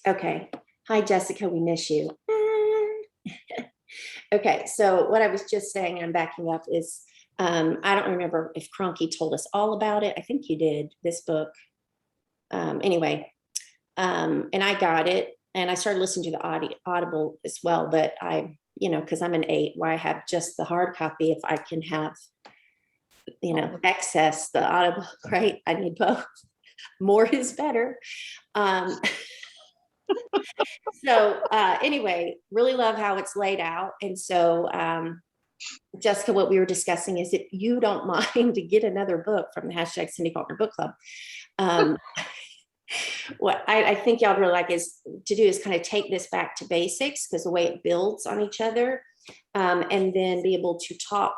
Okay. Hi, Jessica. We miss you. Okay. So what I was just saying, I'm backing up, is I don't remember if Cronky told us all about it. I think you did, this book. Anyway, and I got it and I started listening to the Audible as well. But because I'm an 8, why I have just the hard copy if I can have, access the Audible, right? I need both. More is better. So anyway, really love how it's laid out. And so Jessica, what we were discussing is, if you don't mind to get another book from the hashtag Cindy Faulkner Book Club, what I think y'all really like is kind of take this back to basics, because the way it builds on each other, and then be able to talk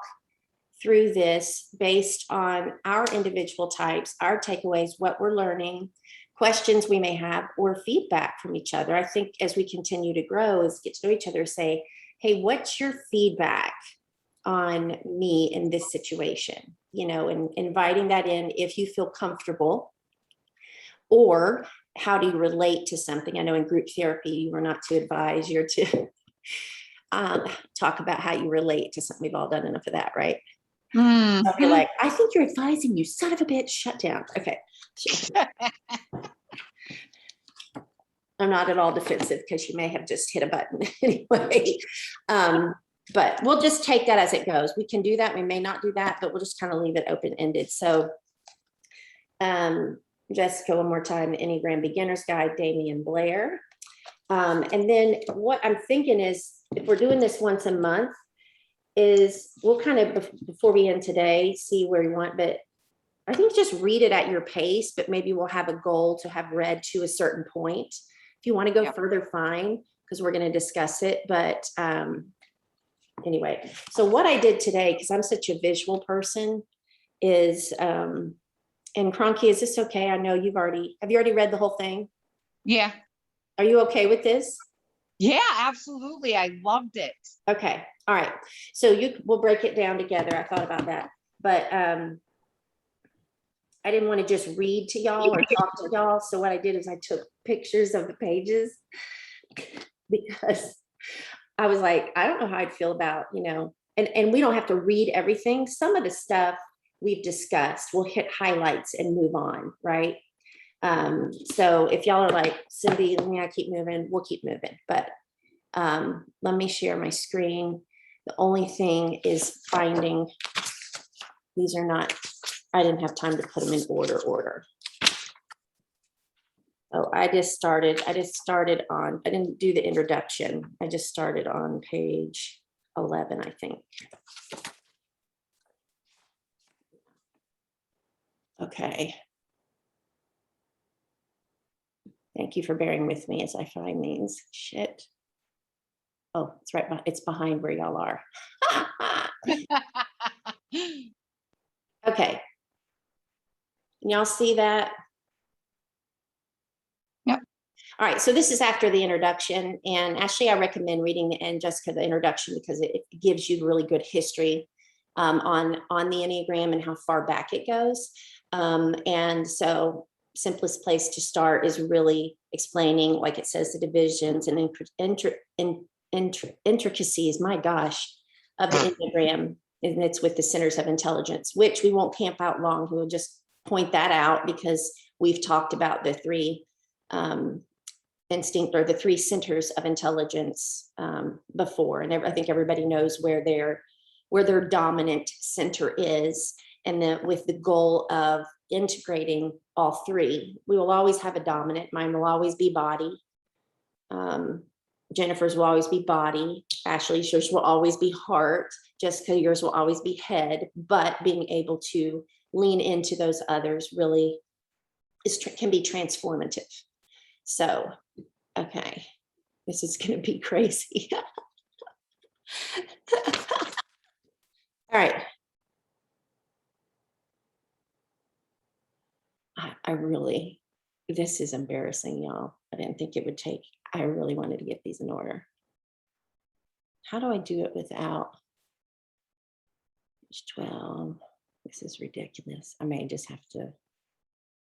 through this based on our individual types, our takeaways, what we're learning, questions we may have, or feedback from each other. I think as we continue to grow, is get to know each other, say, hey, what's your feedback on me in this situation? And inviting that in if you feel comfortable. Or how do you relate to something? I know in group therapy, you were not to advise, you're to talk about how you relate to something. We've all done enough of that, right? Mm-hmm. I'll be like, I think you're advising, you son of a bitch, shut down. Okay. I'm not at all defensive, because you may have just hit a button anyway. But we'll just take that as it goes. We can do that. We may not do that, but we'll just kind of leave it open-ended. So Jessica, one more time, the Enneagram Beginner's Guide, Damian Blair. And then what I'm thinking is, if we're doing this once a month, is we'll kind of, before we end today, see where you want, but I think just read it at your pace, but maybe we'll have a goal to have read to a certain point. If you want to go further, fine, because we're going to discuss it. But anyway, so what I did today, because I'm such a visual person, is, and Cronky, is this okay? I know have you already read the whole thing? Yeah. Are you okay with this? Yeah, absolutely. I loved it. Okay. All right. So we'll break it down together. I thought about that, but I didn't want to just read to y'all or talk to y'all. So what I did is I took pictures of the pages, because I was like, I don't know how I'd feel about, and we don't have to read everything. Some of the stuff we've discussed, we'll hit highlights and move on, right? So if y'all are like, Cindy, I keep moving, we'll keep moving. But let me share my screen. The only thing is finding, these are not, I didn't have time to put them in order. Oh, I just started on, I didn't do the introduction. I just started on page 11, I think. Okay. Thank you for bearing with me as I find these. Shit. Oh, it's right. It's behind where y'all are. Okay. Can y'all see that? Yep. All right. So this is after the introduction. And actually, I recommend reading, and Jessica, the introduction, because it gives you really good history on the Enneagram and how far back it goes. And so simplest place to start is really explaining, like it says, the divisions and intricacies, my gosh, of the Enneagram. And it's with the centers of intelligence, which we won't camp out long. We'll just point that out, because we've talked about the 3 instinct, or the 3 centers of intelligence before. And I think everybody knows where their dominant center is. And then with the goal of integrating all 3, we will always have a dominant. Mine will always be body. Jennifer's will always be body. Ashley's, yours will always be heart. Jessica, yours will always be head. But being able to lean into those others really can be transformative. So, okay, this is going to be crazy. All right. I really, this is embarrassing, y'all. I didn't think it would take, I really wanted to get these in order. How do I do it without page 12? This is ridiculous. I may just have to,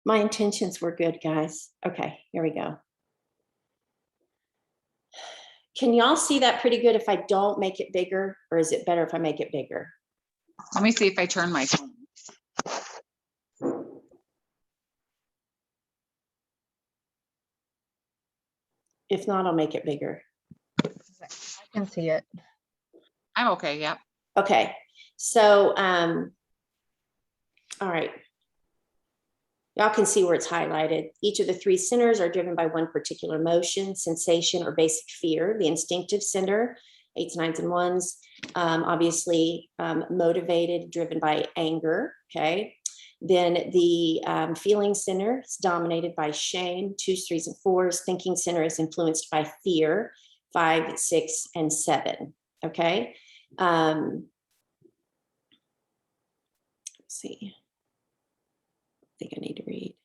my intentions were good, guys. Okay, here we go. Can y'all see that pretty good if I don't make it bigger, or is it better if I make it bigger? Let me see if I turn my phone. If not, I'll make it bigger. I can see it. I'm okay. Yep. Okay. So, all right. Y'all can see where it's highlighted. Each of the three centers are driven by one particular emotion, sensation, or basic fear. The instinctive center, 8s, 9s, and 1s, obviously motivated, driven by anger, okay? Then the feeling center is dominated by shame, 2s, 3s, and 4s. Thinking center is influenced by fear, 5, 6, and 7, okay? Let's see. I think I need to read.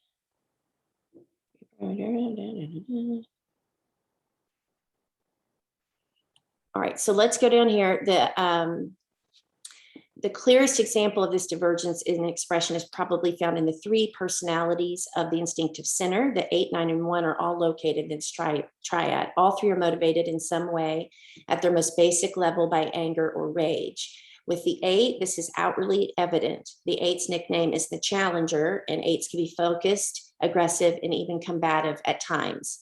All right, so let's go down here. The clearest example of this divergence in expression is probably found in the 3 personalities of the instinctive center. The 8, 9, and 1 are all located in this triad. All 3 are motivated in some way at their most basic level by anger or rage. With the 8, this is outwardly evident. The 8's nickname is the challenger, and 8s can be focused, aggressive, and even combative at times.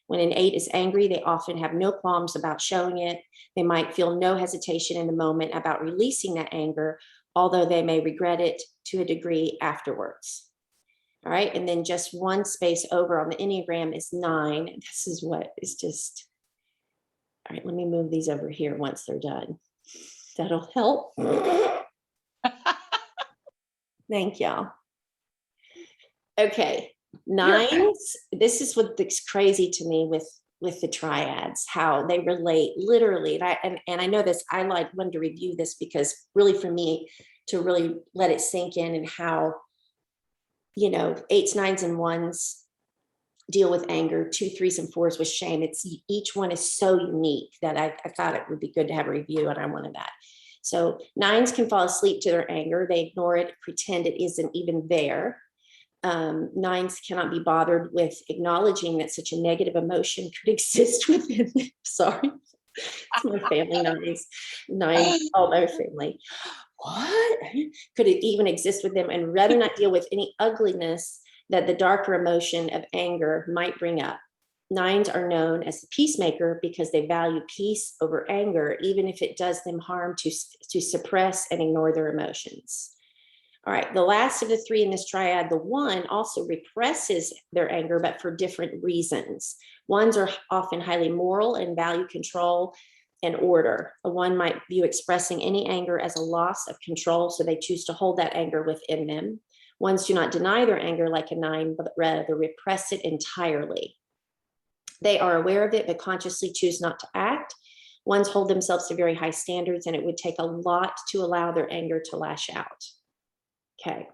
When an 8 is angry, they often have no qualms about showing it. They might feel no hesitation in the moment about releasing that anger, although they may regret it to a degree afterwards. All right, and then just one space over on the Enneagram is 9. This is what is just, all right, let me move these over here once they're done. That'll help. Thank y'all. Okay, 9s. This is what's crazy to me with the triads, how they relate literally. And I know this, I wanted to review this because really for me to really let it sink in, and how, 8s, 9s, and 1s deal with anger, 2, 3s, and 4s with shame. It's each one is so unique that I thought it would be good to have a review, and I wanted that. So 9s can fall asleep to their anger. They ignore it, pretend it isn't even there. 9s cannot be bothered with acknowledging that such a negative emotion could exist within them. Sorry, it's my family. 9s, all my family. What could it even exist with them, and rather not deal with any ugliness that the darker emotion of anger might bring up. 9s are known as the peacemaker because they value peace over anger, even if it does them harm to suppress and ignore their emotions. All right, the last of the 3 in this triad, the 1, also represses their anger, but for different reasons. 1s are often highly moral and value control and order. A 1 might view expressing any anger as a loss of control, so they choose to hold that anger within them. 1s do not deny their anger like a 9, but rather repress it entirely. They are aware of it, but consciously choose not to act. 1s hold themselves to very high standards, and it would take a lot to allow their anger to lash out. Okay.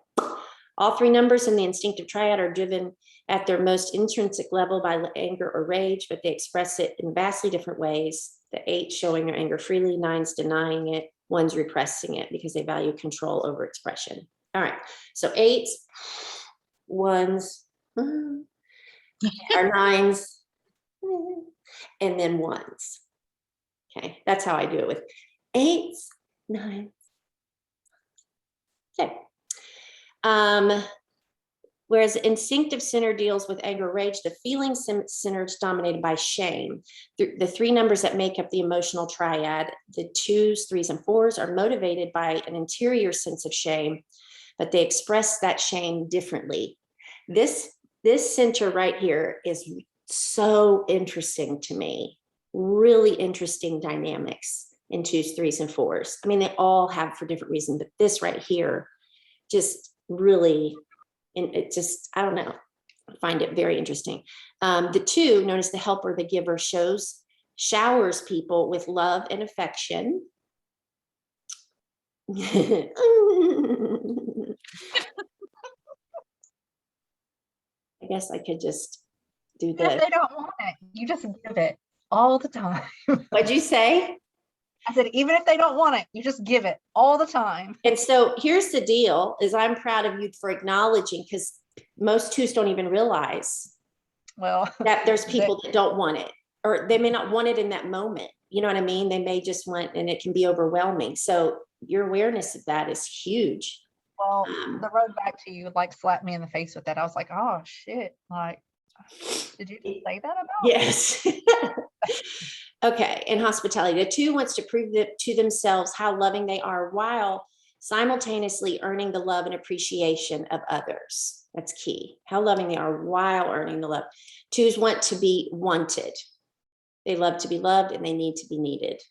All 3 numbers in the instinctive triad are driven at their most intrinsic level by anger or rage, but they express it in vastly different ways. The 8 showing their anger freely, 9s denying it, 1s repressing it because they value control over expression. All right, so 8s, 1s, are 9s, and then 1s. Okay, that's how I do it with 8s, 9s. Okay. Whereas the instinctive center deals with anger, rage, the feeling center is dominated by shame. The 3 numbers that make up the emotional triad, the 2s, 3s, and 4s, are motivated by an interior sense of shame, but they express that shame differently. This center right here is so interesting to me. Really interesting dynamics in 2s, 3s, and 4s. I mean, they all have for different reasons, but this right here just really, and it just, I don't know, I find it very interesting. The 2, known as the helper, the giver, showers people with love and affection. I guess I could just do this. If they don't want it, you just give it all the time. What'd you say? I said, even if they don't want it, you just give it all the time. And so here's the deal, is I'm proud of you for acknowledging, because most 2s don't even realize Well, that there's people that don't want it. or they may not want it in that moment. You know what I mean? They may just want, and it can be overwhelming. So your awareness of that is huge. Well, the road back to you like slapped me in the face with that. I was like, oh shit. Like, did you just say that about me? Yes. Okay. In hospitality, the 2 wants to prove to themselves how loving they are while simultaneously earning the love and appreciation of others. That's key. How loving they are while earning the love. 2s want to be wanted. They love to be loved and they need to be needed.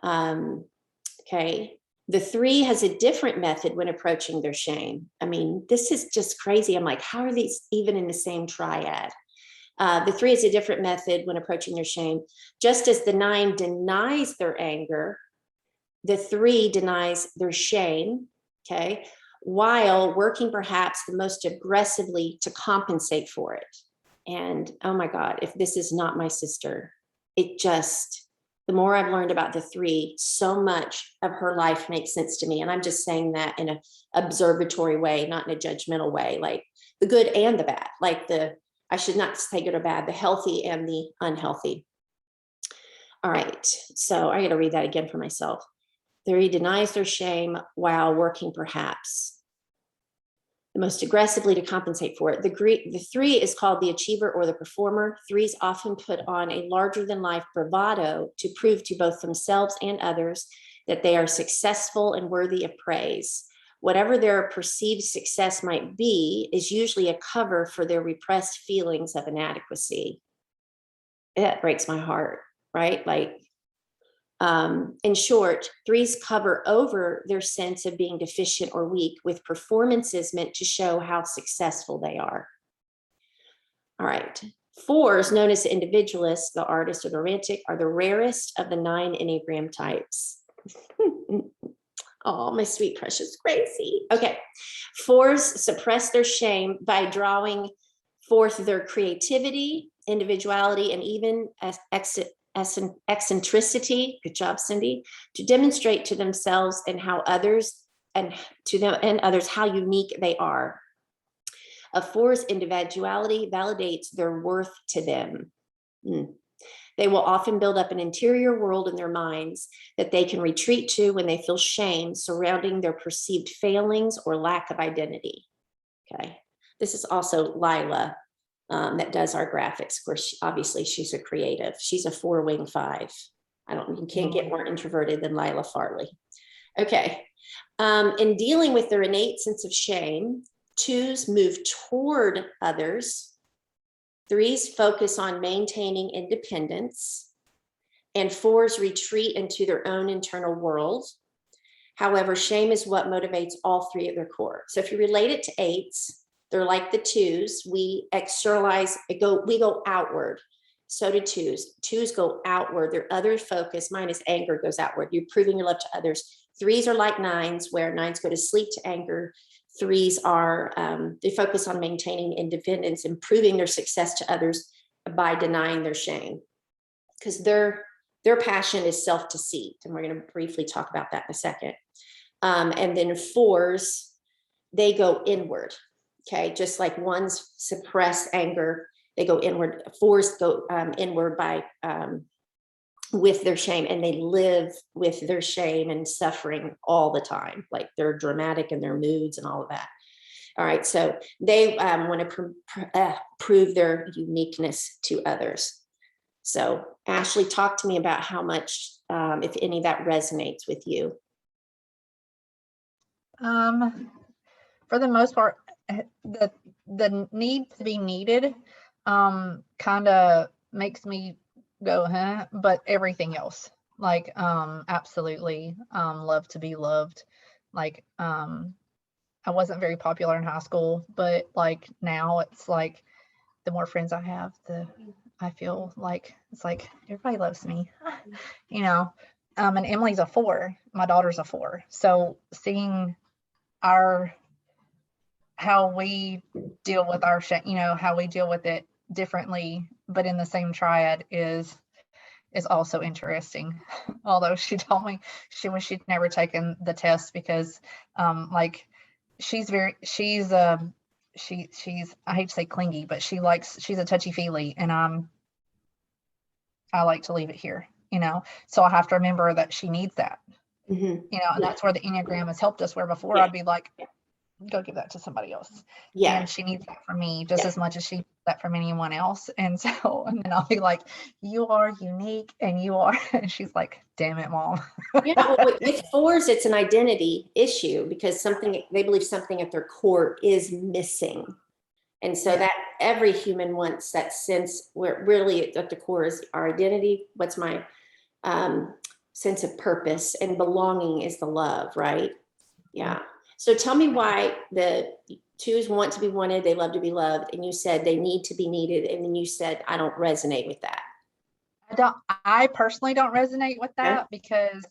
Okay. The 3 has a different method when approaching their shame. I mean, this is just crazy. I'm like, how are these even in the same triad? The 3 is a different method when approaching their shame. Just as the 9 denies their anger, the 3 denies their shame, okay, while working perhaps the most aggressively to compensate for it. And oh my God, if this is not my sister, it just, the more I've learned about the 3, so much of her life makes sense to me. And I'm just saying that in an observatory way, not in a judgmental way, like the good and the bad, like I should not say good or bad, the healthy and the unhealthy. All right, so I got to read that again for myself. 3 denies their shame while working perhaps the most aggressively to compensate for it. The 3 is called the achiever or the performer. 3s often put on a larger than life bravado to prove to both themselves and others that they are successful and worthy of praise. Whatever their perceived success might be is usually a cover for their repressed feelings of inadequacy. That breaks my heart, right? Like, in short, 3s cover over their sense of being deficient or weak with performances meant to show how successful they are. All right. 4s, known as the individualists, the artist, or the romantic, are the rarest of the 9 Enneagram types. Oh, my sweet, precious Gracie. Okay. 4s suppress their shame by drawing forth their creativity, individuality, and even eccentricity, good job, Cindy, to demonstrate to themselves and how others and to them and others how unique they are. A 4's individuality validates their worth to them. They will often build up an interior world in their minds that they can retreat to when they feel shame surrounding their perceived failings or lack of identity. Okay, this is also Lila. That does our graphics. Of course, obviously she's a creative. She's a 4-wing 5. You can't get more introverted than Lila Farley. Okay. In dealing with their innate sense of shame, 2s move toward others. 3s focus on maintaining independence, and 4s retreat into their own internal world. However, shame is what motivates all 3 at their core. So if you relate it to 8s, they're like the 2s. We externalize, we go outward. So do 2s. 2s go outward. Their other focus, mine is anger, goes outward. You're proving your love to others. 3s are like 9s, where 9s go to sleep to anger. 3s are, they focus on maintaining independence, improving their success to others by denying their shame. Because their passion is self-deceit. And we're going to briefly talk about that in a second. And then 4s, they go inward. Okay, just like 1s suppress anger, they go inward. 4s go inward by with their shame, and they live with their shame and suffering all the time. Like they're dramatic in their moods and all of that. All right, so they want to prove their uniqueness to others. So Ashley, talk to me about how much, if any, of that resonates with you. For the most part, the need to be needed kind of makes me go, huh? But everything else, like absolutely love to be loved. Like I wasn't very popular in high school, but like now it's like the more friends I have, the I feel like it's like everybody loves me, you know. And Emily's a 4, my daughter's a 4, so seeing how we deal with our shame, you know, how we deal with it differently, but in the same triad is also interesting. Although she told me she wished she'd never taken the test because like she's I hate to say clingy, but she's a touchy-feely, and I like to leave it here, so I have to remember that she needs that, Mhm. and that's where the Enneagram has helped us, where before Yeah. I'd be like, go give that to somebody else. Yeah. And she needs that from me just Yeah. as much as she needs that from anyone else. And so, and then I'll be like, you are unique and you are, and she's like, damn it, mom. Yeah, well, with fours, it's an identity issue because they believe something at their core is missing. And so Yeah. that every human wants that sense where really at the core is our identity. What's my sense of purpose, and belonging is the love, right? Yeah. So tell me why the twos want to be wanted, they love to be loved, and you said they need to be needed, and then you said I don't resonate with that. I personally don't resonate with Okay. that because,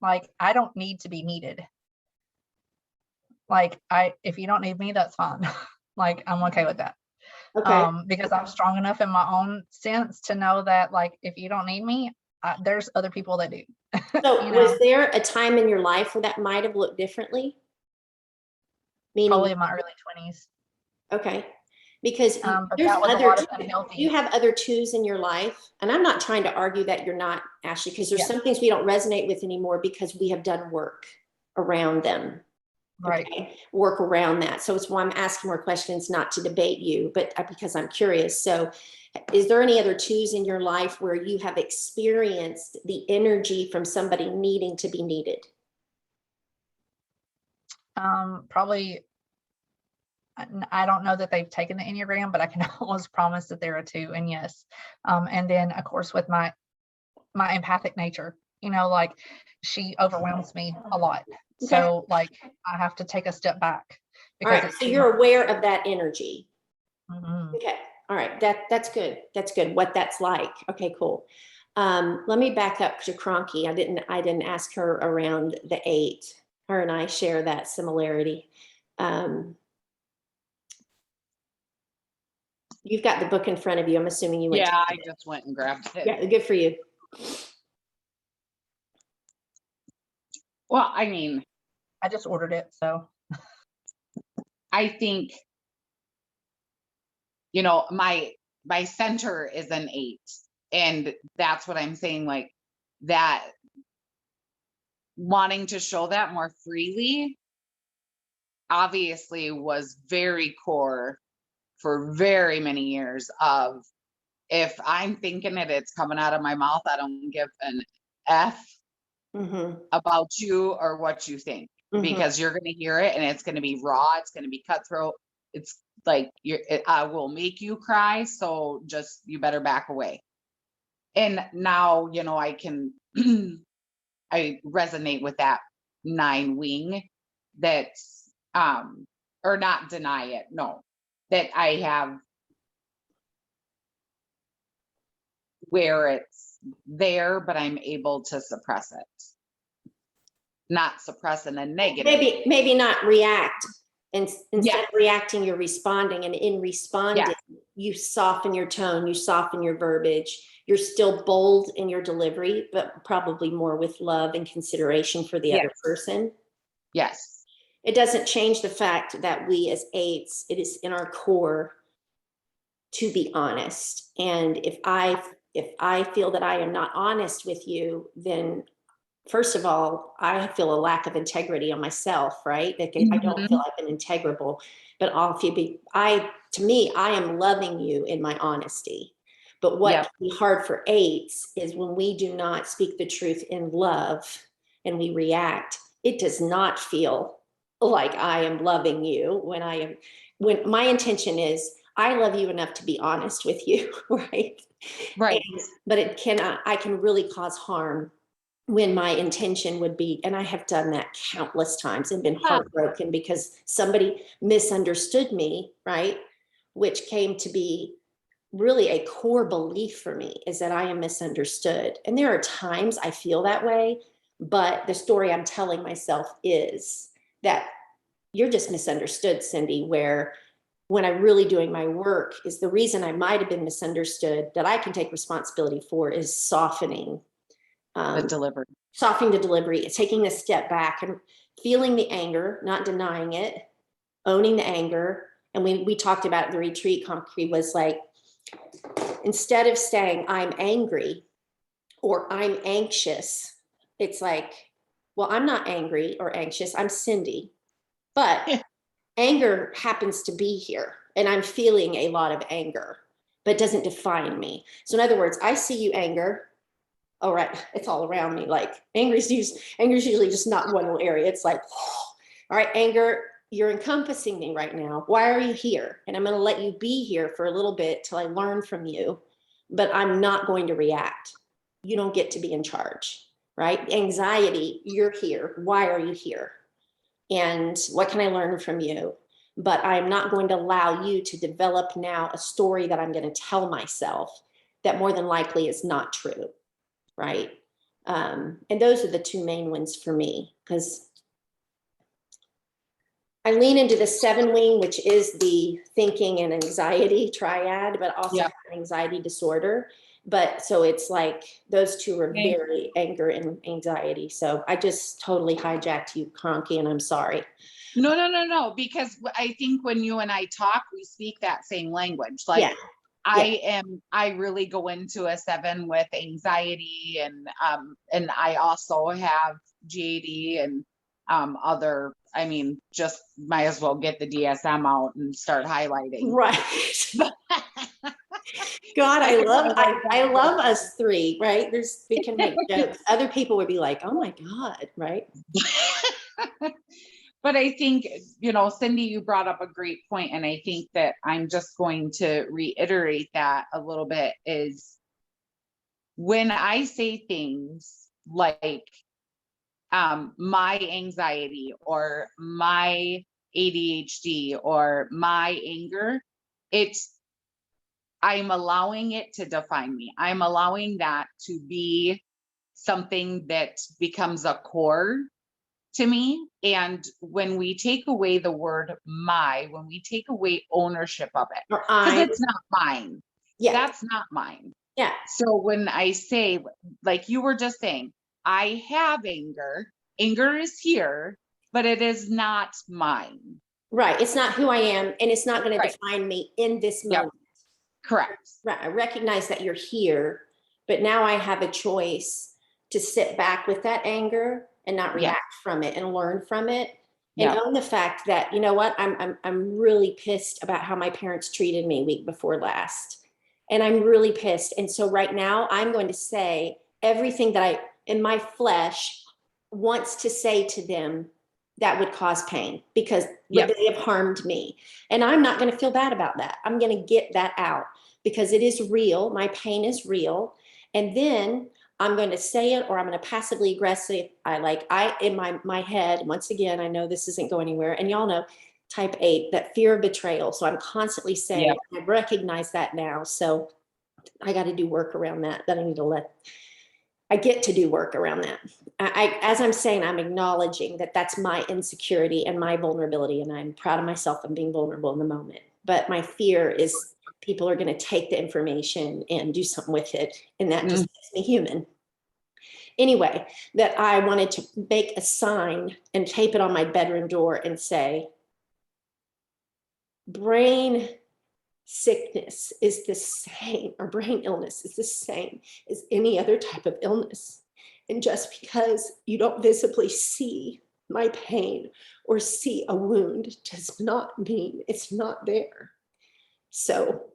like, I don't need to be needed. Like, if you don't need me, that's fine. Like, I'm okay with that. Okay. Because I'm strong enough in my own sense to know that, like, if you don't need me, there's other people that do. So was there a time in your life where that might have looked differently? Meaning, Probably in my early 20s. okay, because But there's that was a other, lot of you unhealthy. have other twos in your life, and I'm not trying to argue that you're not, Ashley, because there's Yeah. some things we don't resonate with anymore because we have done work around them. Right. Okay, work around that. So it's why I'm asking more questions, not to debate you, but because I'm curious. So is there any other twos in your life where you have experienced the energy from somebody needing to be needed? Probably, I don't know that they've taken the Enneagram, but I can almost promise that they're a 2, and yes. And then of course with my empathic nature, like, she overwhelms me a lot. Okay. So, like, I have to take a step back All because right. it's So too you're much. aware of that energy. Mhm. Okay. All right. That's good. That's good. What that's like. Okay, cool. Let me back up to Cronky. I didn't ask her around the 8. Her and I share that similarity. You've got the book in front of you. I'm assuming you went Yeah, to I just went and grabbed it. Yeah, good for you. Well, I mean, I just ordered it, so. I think, my center is an 8. And that's what I'm saying, like, that wanting to show that more freely obviously was very core for very many years of, if I'm thinking it, it's coming out of my mouth. I don't give an F Mm-hmm. about you or what you think, Mm-hmm. because you're going to hear it and it's going to be raw. It's going to be cutthroat. It's like, I will make you cry. So just, you better back away. And now, I can, I resonate with that 9 wing that's, or not deny it. No, that I have where it's there, but I'm able to suppress it. Not suppress in a negative. Maybe not react. And instead Yeah. of reacting, you're responding. And in responding, Yeah. you soften your tone, you soften your verbiage. You're still bold in your delivery, but probably more with love and consideration for the other Yes. person. Yes. It doesn't change the fact that we as 8s, it is in our core to be honest. And if I feel that I am not honest with you, then first of all, I feel a lack of integrity on myself, right? I don't feel I've been integrable. But to me, I am loving you in my honesty. But what can be hard for 8s is when we do not speak the truth in love and we react, it does not feel like I am loving you when my intention is I love you enough to be honest with you, right? Right. But I can really cause harm when my intention would be, and I have done that countless times and been heartbroken because somebody misunderstood me, right? Which came to be really a core belief for me, is that I am misunderstood. And there are times I feel that way, but the story I'm telling myself is that you're just misunderstood, Cindy, where when I'm really doing my work is the reason I might have been misunderstood that I can take responsibility for is softening The delivery. softening the delivery, taking a step back and feeling the anger, not denying it, owning the anger. And we talked about the retreat, Concrete was like, instead of saying I'm angry or I'm anxious, it's like, well, I'm not angry or anxious. I'm Cindy, but anger happens to be here and I'm feeling a lot of anger, but it doesn't define me. So in other words, I see you anger. All right, it's all around me. Like anger is usually just not one little area. It's like, all right, anger, you're encompassing me right now. Why are you here? And I'm going to let you be here for a little bit till I learn from you, but I'm not going to react. You don't get to be in charge, right? Anxiety, you're here. Why are you here? And what can I learn from you? But I'm not going to allow you to develop now a story that I'm going to tell myself that more than likely is not true, right? And those are the two main ones for me, because I lean into the 7 wing, which is the thinking and anxiety triad, but also Yep. anxiety disorder. But so it's like those two are Okay. very anger and anxiety. So I just totally hijacked you, Cronky, and I'm sorry. No, because I think when you and I talk, we speak that same language. Like I really go into a 7 with anxiety and I also have GAD and other, I mean, just might as well get the DSM out and start highlighting. Right. God, I love us 3, right? We can make jokes. Other people would be like, oh my God, right? But I think, Cindy, you brought up a great point, and I think that I'm just going to reiterate that a little bit is when I say things like my anxiety or my ADHD or my anger, I'm allowing it to define me. I'm allowing that to be something that becomes a core to me. And when we take away the word when we take away ownership of it, because it's not mine. Yeah. That's not mine. Yeah. So when I say, like you were just saying, I have anger is here, but it is not mine. Right. It's not who I am, and it's not going to define me in this moment. Correct. Right. I recognize that you're here, but now I have a choice to sit back with that anger and not react from it and learn from it and own the fact that, you know what, I'm really pissed about how my parents treated me week before last. And I'm really pissed. And so right now I'm going to say everything that I, in my flesh, wants to say to them that would cause pain because they have harmed me. And I'm not going to feel bad about that. I'm going to get that out because it is real. My pain is real. And then I'm going to say it, or I'm going to passively aggressive. In my head, once again, I know this isn't going anywhere. And y'all know type 8, that fear of betrayal. So I'm constantly saying, I recognize that now. So I got to do work around that. I get to do work around that. As I'm saying, I'm acknowledging that that's my insecurity and my vulnerability. And I'm proud of myself and being vulnerable in the moment. But my fear is people are going to take the information and do something with it. And that just makes me human. Anyway, that I wanted to make a sign and tape it on my bedroom door and say, brain sickness is the same, or brain illness is the same as any other type of illness. And just because you don't visibly see my pain or see a wound does not mean it's not there. So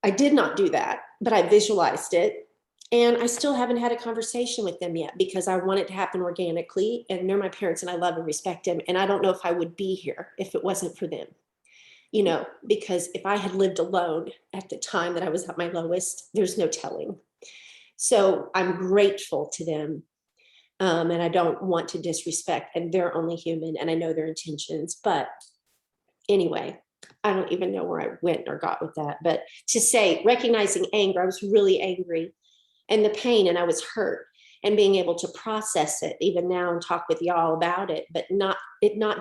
I did not do that, but I visualized it. And I still haven't had a conversation with them yet because I want it to happen organically. And they're my parents and I love and respect them. And I don't know if I would be here if it wasn't for them. Because if I had lived alone at the time that I was at my lowest, there's no telling. So I'm grateful to them. And I don't want to disrespect, and they're only human and I know their intentions. But anyway, I don't even know where I went or got with that. But to say, recognizing anger, I was really angry and the pain, and I was hurt, and being able to process it even now and talk with y'all about it, but not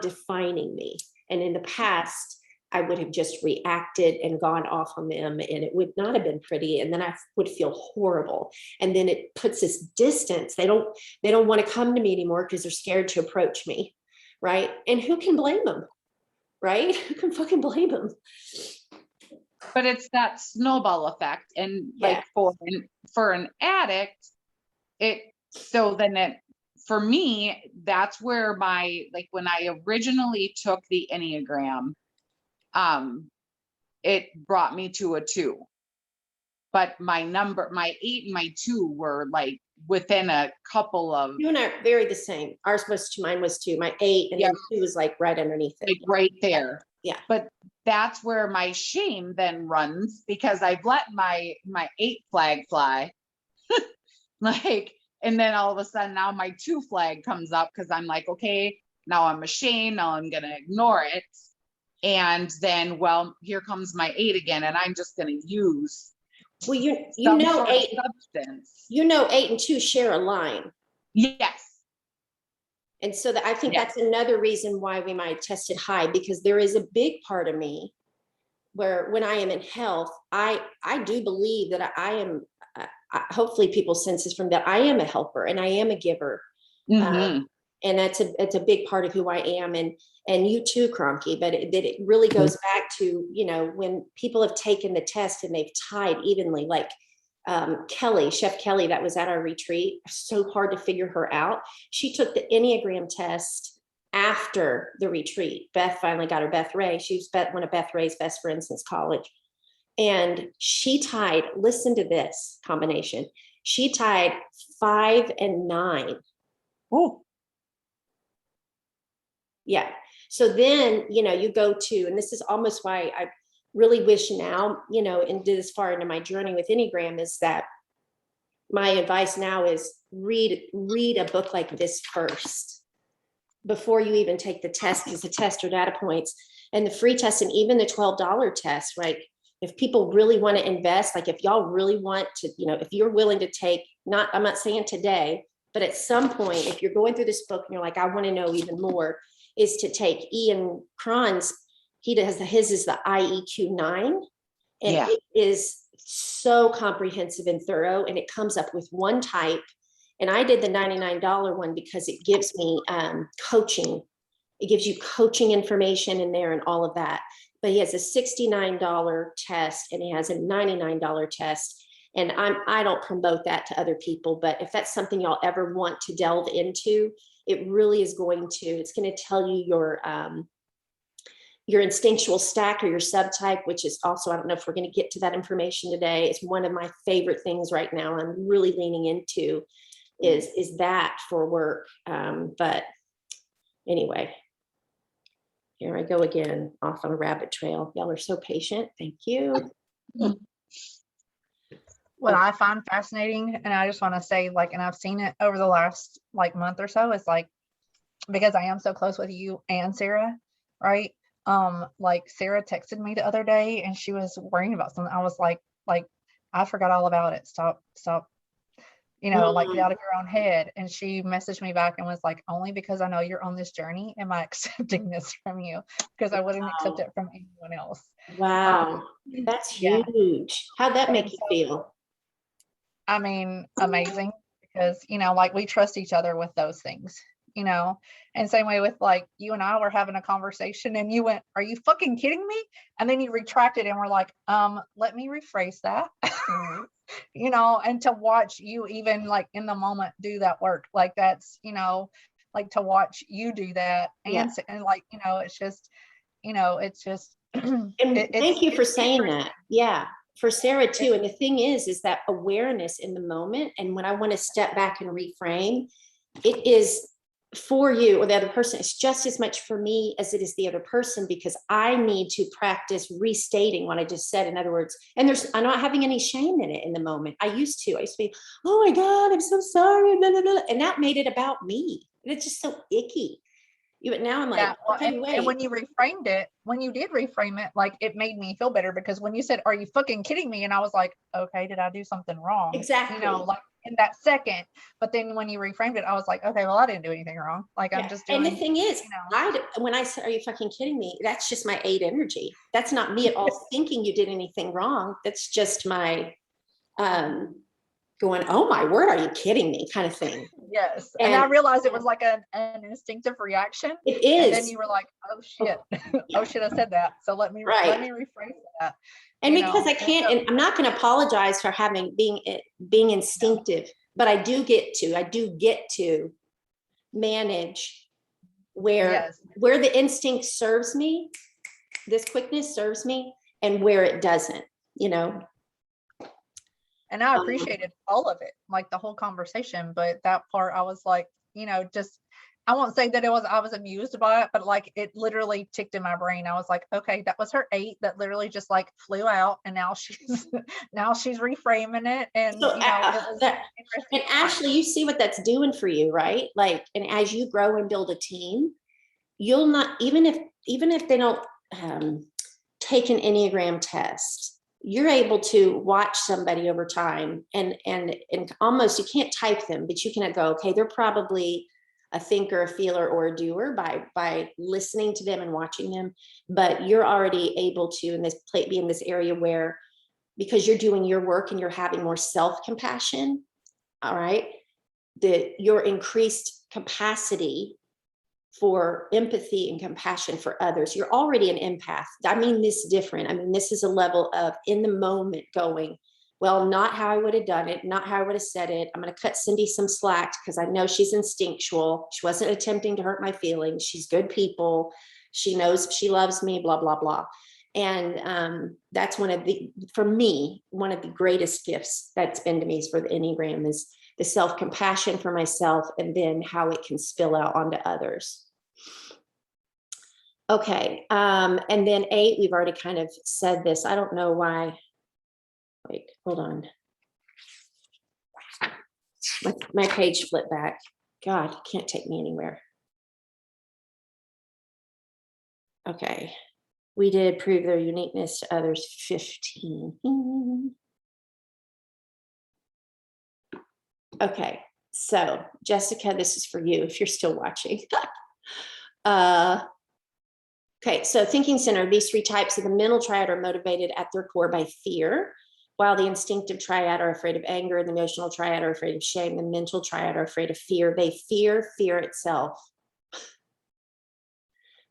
defining me. And in the past, I would have just reacted and gone off on them, and it would not have been pretty. And then I would feel horrible. And then it puts this distance. They don't want to come to me anymore because they're scared to approach me. Right. And who can blame them? Right. Who can fucking blame them? but it's that snowball effect. And Yeah. like for an addict, for me, that's where like when I originally took the Enneagram, it brought me to a 2. But my 8 and my 2 were like within a couple of, You and I are very the same. Ours was 2, mine was 2, my 8, and then 2 was like right underneath it. like right there. Yeah. But that's where my shame then runs, because I've let my 8 flag fly. Like, and then all of a sudden now my 2 flag comes up, because I'm like, okay, now I'm ashamed, now I'm gonna ignore it. And then, well, here comes my 8 again, and I'm just gonna use Well, some sort of substance. 8 and 2 share a line. Yes. And so I think Yeah. that's another reason why we might test it high, because there is a big part of me where when I am in health, I do believe that I am, hopefully people sense this from that, I am a helper and I am a giver. Mm-hmm. And it's a big part of who I am. And you too, Cronky, but it really goes back to, when people have taken the test and they've tied evenly, like Chef Kelly, that was at our retreat, so hard to figure her out. She took the Enneagram test after the retreat. Beth finally got her Beth Ray. She was one of Beth Ray's best friends since college. And she tied, listen to this combination. She tied 5 and 9. Oh. Yeah. So then, you go to, and this is almost why I really wish now, and this far into my journey with Enneagram, is that my advice now is read a book like this first before you even take the test, because the test are data points, and the free test, and even the $12 test, right? If people really want to invest, like if y'all really want to, if you're willing to take, I'm not saying today, but at some point, if you're going through this book and you're like, I want to know even more, is to take Ian Cron's, his is the IEQ 9. And Yeah. it is so comprehensive and thorough, and it comes up with one type. And I did the $99 one because it gives me coaching. It gives you coaching information in there and all of that. But he has a $69 test and he has a $99 test. And I don't promote that to other people, but if that's something y'all ever want to delve into, it really is it's going to tell you your instinctual stack or your subtype, which is also, I don't know if we're going to get to that information today. It's one of my favorite things right now. I'm really leaning into is that for work. But anyway, here I go again, off on a rabbit trail. Y'all are so patient. Thank you. What I find fascinating, and I just want to say, like, and I've seen it over the last like month or so, is like, because I am so close with you and Sarah, right? Like Sarah texted me the other day and she was worrying about something. I was like, I forgot all about it. Stop, like get out of your own head. And she messaged me back and was like, only because I know you're on this journey am I accepting this from you, because I wouldn't accept it from anyone else. Wow. That's huge. How'd that make you feel? I mean, amazing, because, like we trust each other with those things, and same way with like you and I were having a conversation and you went, are you fucking kidding me? And then you retracted and we're like, let me rephrase that, and to watch you even like in the moment do that work, like that's, like to watch you do that. And like, it's just, and thank you for saying that. Yeah. For Sarah too. And the thing is that awareness in the moment. And when I want to step back and reframe, it is for you or the other person. It's just as much for me as it is the other person, because I need to practice restating what I just said. In other words, and I'm not having any shame in it in the moment. I used to be, oh my God, I'm so sorry. Blah, blah, blah. And that made it about me. And it's just so icky. But now I'm like, okay, wait. And when you did reframe it, like it made me feel better, because when you said, are you fucking kidding me? And I was like, okay, did I do something wrong? Exactly. Like in that second. But then when you reframed it, I was like, okay, well, I didn't do anything wrong. Like I'm just doing. And the thing is, when I said, are you fucking kidding me? That's just my 8 energy. That's not me at all thinking you did anything wrong. That's just my going, oh my word, are you kidding me kind of thing. Yes. And I realized it was like an instinctive reaction. It is. And then you were like, oh shit. Oh shit, I said that. So let me rephrase that. And you because know? I can't, So, and I'm not going to apologize for being instinctive, but I do get to manage where yes. the instinct serves me, this quickness serves me, and where it doesn't, you know. And I appreciated all of it, like the whole conversation, but that part I was like, just, I won't say that I was amused by it, but like it literally ticked in my brain. I was like, okay, that was her 8 that literally just like flew out, and now she's now she's reframing it, and So it was and interesting. Ashley, you see what that's doing for you, right? Like, and as you grow and build a team, you'll not, even if they don't take an Enneagram test, you're able to watch somebody over time and almost, you can't type them, but you can go, okay, they're probably a thinker, a feeler, or a doer by listening to them and watching them. But you're already able to be in this area where, because you're doing your work and you're having more self-compassion, all right, your increased capacity for empathy and compassion for others. You're already an empath. I mean this different. I mean, this is a level of in the moment going, well, not how I would have done it, not how I would have said it. I'm going to cut Cindy some slack because I know she's instinctual. She wasn't attempting to hurt my feelings. She's good people. She knows she loves me, blah, blah, blah. And that's for me, one of the greatest gifts that's been to me for the Enneagram is the self-compassion for myself, and then how it can spill out onto others. Okay, and then 8, we've already kind of said this. I don't know why. Wait, hold on. My page flipped back. God, can't take me anywhere. Okay, we did prove their uniqueness to others, 15. Okay, so Jessica, this is for you if you're still watching. Okay, so thinking center, these 3 types of the mental triad are motivated at their core by fear, while the instinctive triad are afraid of anger, and the emotional triad are afraid of shame, the mental triad are afraid of fear. They fear itself.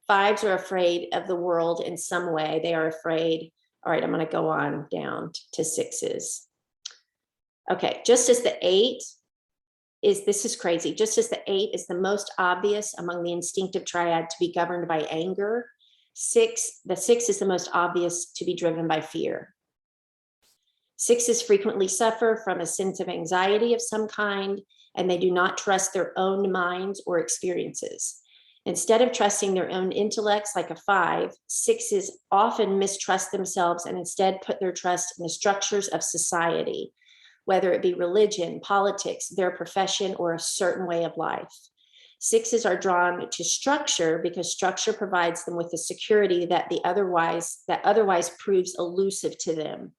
5s are afraid of the world in some way. They are afraid. All right, I'm going to go on down to 6s. Okay, just as the 8 is, this is crazy, just as the 8 is the most obvious among the instinctive triad to be governed by anger, the 6 is the most obvious to be driven by fear. 6s frequently suffer from a sense of anxiety of some kind, and they do not trust their own minds or experiences. Instead of trusting their own intellects like a 5, 6s often mistrust themselves and instead put their trust in the structures of society, whether it be religion, politics, their profession, or a certain way of life. 6s are drawn to structure because structure provides them with the security that otherwise proves elusive to them.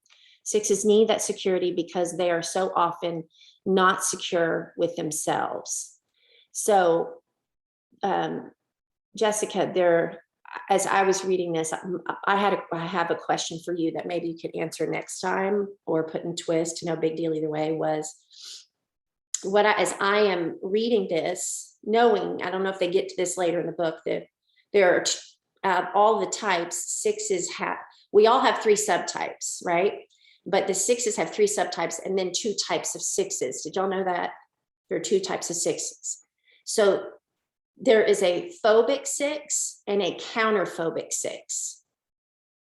6s need that security because they are so often not secure with themselves. So, Jessica, as I was reading this, I have a question for you that maybe you could answer next time or put in twist, no big deal either way, was as I am reading this, knowing, I don't know if they get to this later in the book, that there are all the types, 6s we all have 3 subtypes, right? But the 6s have 3 subtypes and then 2 types of 6s. Did y'all know that? There are 2 types of 6s. So there is a phobic 6 and a counterphobic 6.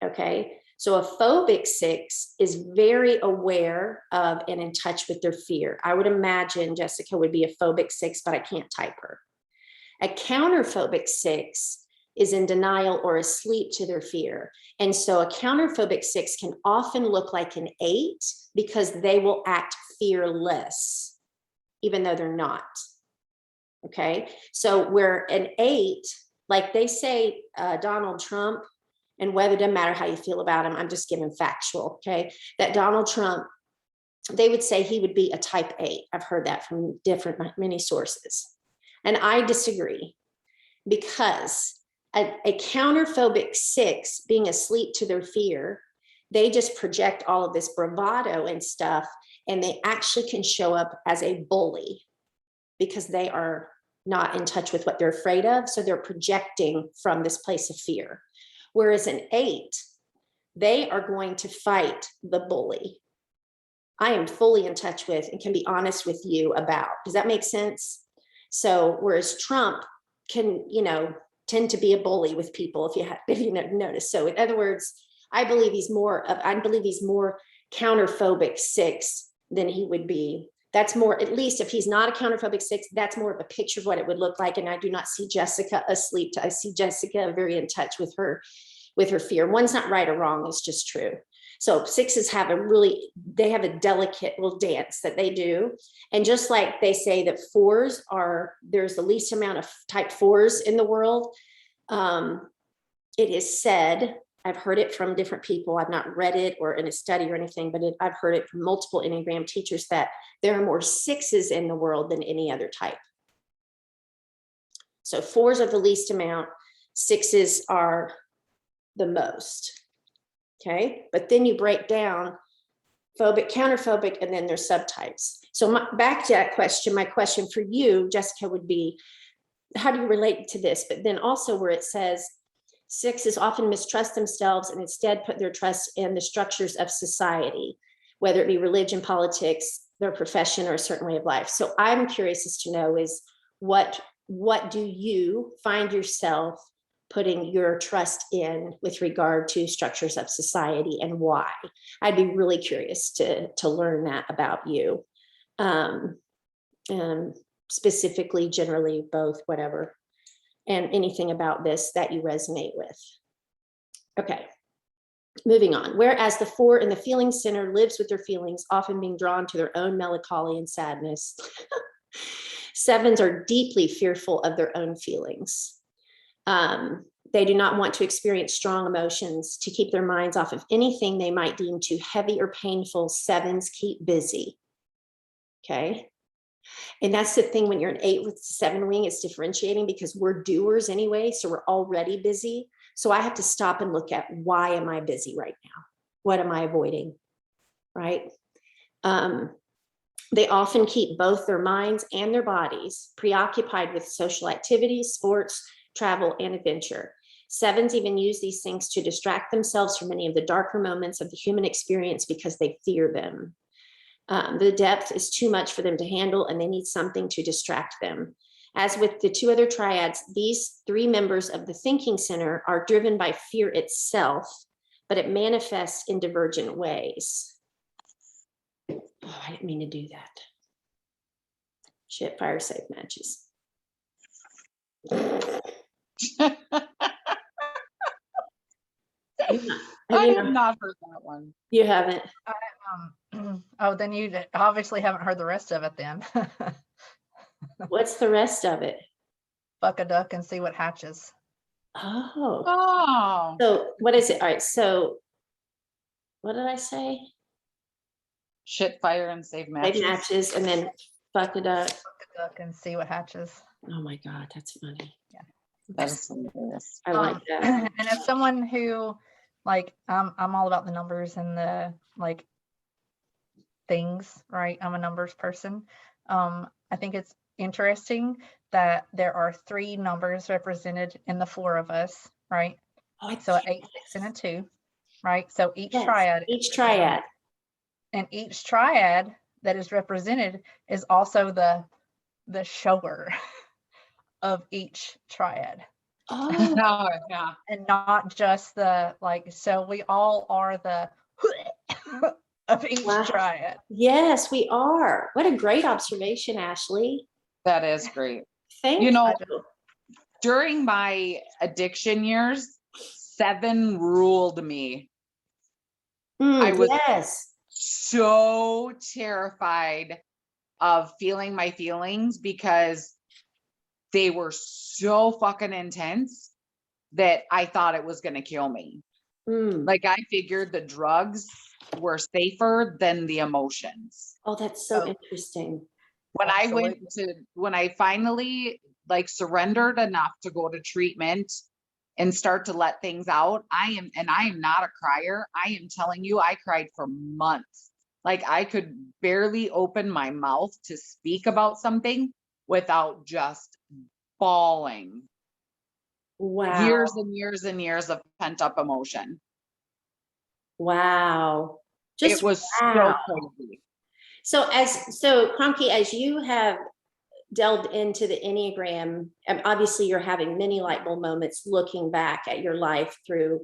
Okay. So a phobic 6 is very aware of and in touch with their fear. I would imagine Jessica would be a phobic 6, but I can't type her. A counterphobic 6 is in denial or asleep to their fear. And so a counterphobic 6 can often look like an 8 because they will act fearless, even though they're not. Okay. So where an 8, like they say, Donald Trump, and whether it doesn't matter how you feel about him, I'm just giving factual, okay, that Donald Trump, they would say he would be a type 8. I've heard that from many sources. And I disagree, because a counterphobic 6 being asleep to their fear, they just project all of this bravado and stuff, and they actually can show up as a bully because they are not in touch with what they're afraid of. So they're projecting from this place of fear. Whereas an 8, they are going to fight the bully. I am fully in touch with and can be honest with you about. Does that make sense? So whereas Trump can, tend to be a bully with people, if you notice. So in other words, I believe he's more counterphobic 6 than he would be. That's more, at least if he's not a counterphobic 6, that's more of a picture of what it would look like. And I do not see Jessica asleep. I see Jessica very in touch with her fear. One's not right or wrong, it's just true. So 6s they have a delicate little dance that they do. And just like they say that 4s there's the least amount of type 4s in the world. It is said, I've heard it from different people. I've not read it or in a study or anything, but I've heard it from multiple Enneagram teachers that there are more 6s in the world than any other type. So 4s are the least amount, 6s are the most. Okay, but then you break down phobic, counterphobic, and then there's subtypes. So back to that question, my question for you, Jessica, would be, how do you relate to this? But then also where it says 6s often mistrust themselves and instead put their trust in the structures of society, whether it be religion, politics, their profession, or a certain way of life. So I'm curious as to know is what do you find yourself putting your trust in with regard to structures of society and why? I'd be really curious to learn that about you. Specifically, generally, both, whatever, and anything about this that you resonate with. Okay, moving on. Whereas the 4 in the feeling center lives with their feelings, often being drawn to their own melancholy and sadness. 7s are deeply fearful of their own feelings. They do not want to experience strong emotions. To keep their minds off of anything they might deem too heavy or painful, 7s keep busy. Okay. And that's the thing when you're an 8 with 7 wing, it's differentiating because we're doers anyway. So we're already busy. So I have to stop and look at, why am I busy right now? What am I avoiding? Right. They often keep both their minds and their bodies preoccupied with social activities, sports, travel, and adventure. 7s even use these things to distract themselves from many of the darker moments of the human experience because they fear them. The depth is too much for them to handle, and they need something to distract them. As with the 2 other triads, these 3 members of the thinking center are driven by fear itself, but it manifests in divergent ways. Oh, I didn't mean to do that. Shit, fire safe matches. I have not heard that one. You haven't? Oh, then you obviously haven't heard the rest of it then. What's the rest of it? Fuck a duck and see what hatches. Oh. So what is it? All right. So what did I say? Shit, fire, and save matches. Save matches, and then fuck a duck. Fuck a duck and see what hatches. Oh my God, that's funny. Yeah. That's hilarious. I like that. And as someone who, like, I'm all about the numbers and the like things, right? I'm a numbers person. I think it's interesting that there are 3 numbers represented in the 4 of us, right? So 8, 6, and a 2, right? So each triad. Each triad. And each triad that is represented is also the shower of each triad. Oh, yeah. And not just the like, so we all are the of each triad. Yes, we are. What a great observation, Ashley. That is great. Thank you. During my addiction years, 7 ruled me. I was so terrified of feeling my feelings because they were so fucking intense that I thought it was going to kill me. Like I figured the drugs were safer than the emotions. Oh, that's so interesting. When I finally like surrendered enough to go to treatment and start to let things out, I am not a crier. I am telling you, I cried for months. Like I could barely open my mouth to speak about something without just bawling. Wow. Years and years and years of pent up emotion. Wow. It was wow. so crazy. So Cronky, as you have delved into the Enneagram, and obviously you're having many light bulb moments looking back at your life through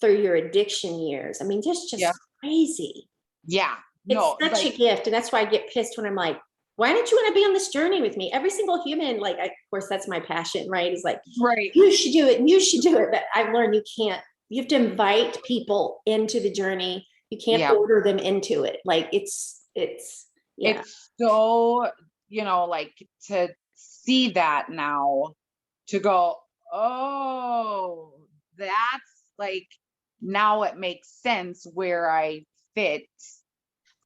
your addiction years. I mean, just Yeah. crazy. Yeah. It's such a gift. And that's why I get pissed when I'm like, why don't you want to be on this journey with me? Every single human, like, of course, that's my passion, right? Is like, right. You should do it and you should do it. But I've learned you have to invite people into the journey. You can't order them into it. Like it's so, like to see that now, to go, oh, that's like, now it makes sense where I fit,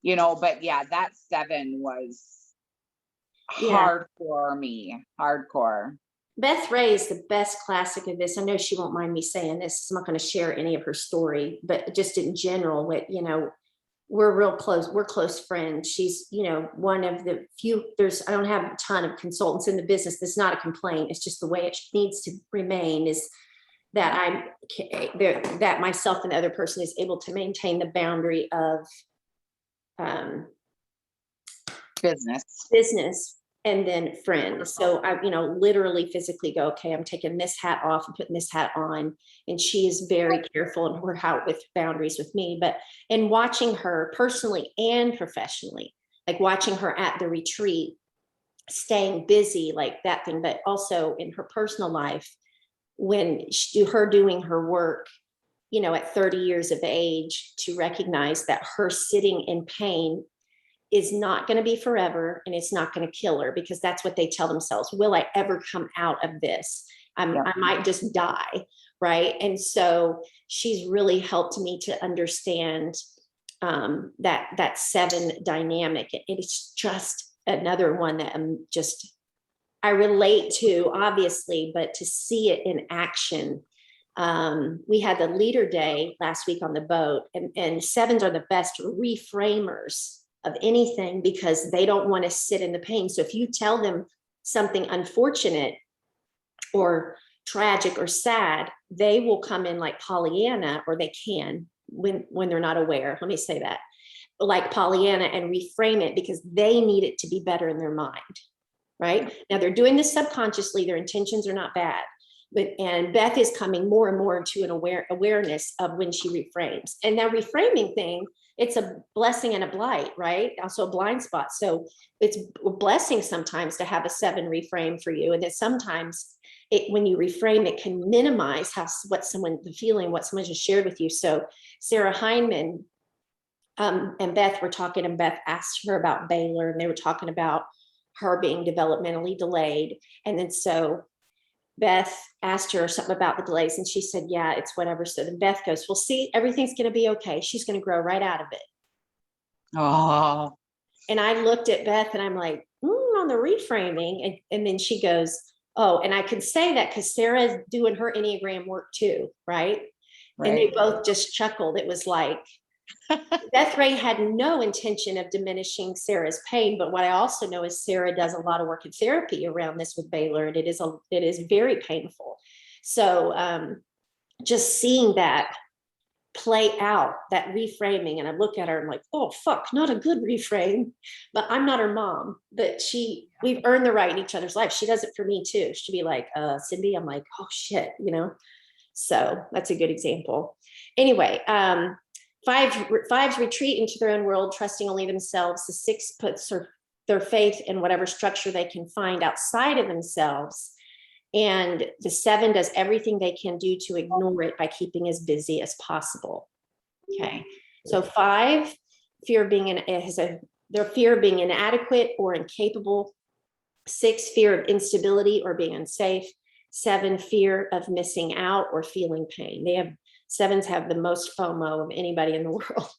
but yeah, that 7 was hardcore me, hardcore. Beth Ray is the best classic of this. I know she won't mind me saying this. I'm not going to share any of her story, but just in general, we're real close. We're close friends. She's, one of the few, I don't have a ton of consultants in the business. That's not a complaint. It's just the way it needs to remain, is that that myself and the other person is able to maintain the boundary of business and then friend. So I, literally physically go, okay, I'm taking this hat off and putting this hat on. And she is very careful in with boundaries with me. But in watching her personally and professionally, like watching her at the retreat, staying busy, like that thing, but also in her personal life, when her doing her work, at 30 years of age, to recognize that her sitting in pain is not going to be forever, and it's not going to kill her, because that's what they tell themselves. Will I ever come out of this? I might just die. Right. And so she's really helped me to understand that 7 dynamic. It's just another one that I relate to, obviously, but to see it in action. We had the leader day last week on the boat, and 7s are the best reframers of anything, because they don't want to sit in the pain. So if you tell them something unfortunate or tragic or sad, they will come in like Pollyanna, or they can, when they're not aware. Let me say that, like Pollyanna, and reframe it, because they need it to be better in their mind. Right now, they're doing this subconsciously. Their intentions are not bad. And Beth is coming more and more to an awareness of when she reframes. And that reframing thing, it's a blessing and a blight, right? Also a blind spot. So it's a blessing sometimes to have a 7 reframe for you. And then sometimes when you reframe, it can minimize what someone just shared with you. So Sarah Heinemann and Beth were talking, and Beth asked her about Baylor, and they were talking about her being developmentally delayed. And then so Beth asked her something about the delays, and she said, yeah, it's whatever. So then Beth goes, well, see, everything's going to be okay. She's going to grow right out of it. Oh. And I looked at Beth and I'm like, on the reframing. And then she goes, oh, and I can say that because Sarah's doing her Enneagram work too, right? And they both just chuckled. It was like, Beth Ray had no intention of diminishing Sarah's pain, but what I also know is Sarah does a lot of work in therapy around this with Baylor, and it is very painful. So just seeing that play out, that reframing, and I look at her and I'm like, oh fuck, not a good reframe, but I'm not her mom, but we've earned the right in each other's life. She does it for me too. She'd be like, Cindy, I'm like, oh shit, so that's a good example. Anyway, fives retreat into their own world, trusting only themselves. The 6 puts their faith in whatever structure they can find outside of themselves. And the 7 does everything they can do to ignore it by keeping as busy as possible. Okay. So 5, fear of being their fear of being inadequate or incapable. 6, fear of instability or being unsafe. 7, fear of missing out or feeling pain. 7s have the most FOMO of anybody in the world.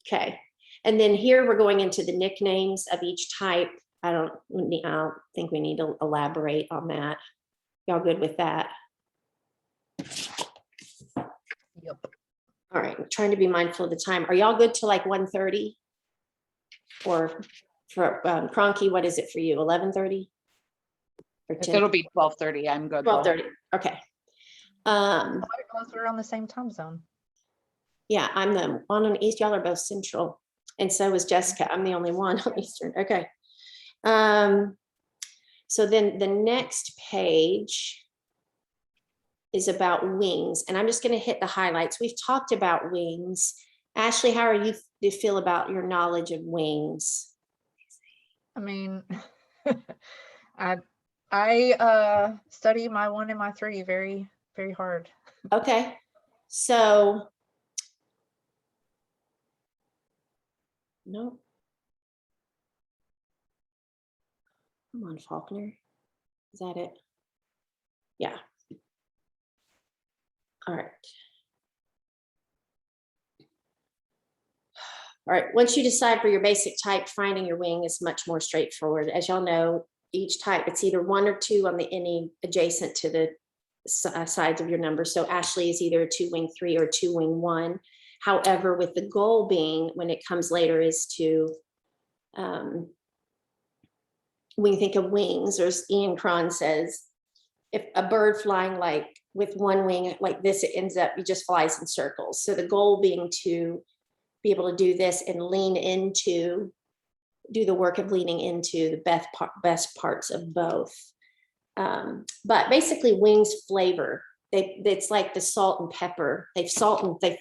Okay. And then here we're going into the nicknames of each type. I don't think we need to elaborate on that. Y'all good with that? Yep. All right. I'm trying to be mindful of the time. Are y'all good to like 1:30? Or for Cronky, what is it for you? 11:30? It'll be 12:30. I'm good. 12:30. Okay. Unless we're on the same time zone. Yeah, I'm the one on East. Y'all are both Central. And so was Jessica. I'm the only one on Eastern. Okay. So then the next page is about wings. And I'm just going to hit the highlights. We've talked about wings. Ashley, how do you feel about your knowledge of wings? I mean, I study my 1 and my 3 very, very hard. Okay. So, no. Come on, Faulkner. Is that it? Yeah. All right. All right. Once you decide for your basic type, finding your wing is much more straightforward. As y'all know, each type, it's either 1 or 2 on the any adjacent to the sides of your number. So Ashley is either a 2 wing 3 or 2 wing 1. However, with the goal being when it comes later is to, when you think of wings, or as Ian Cron says, if a bird flying like with 1 wing like this, it ends up, it just flies in circles. So the goal being to be able to do this and lean into, do the work of leaning into the best parts of both. But basically wings flavor. It's like the salt and pepper. They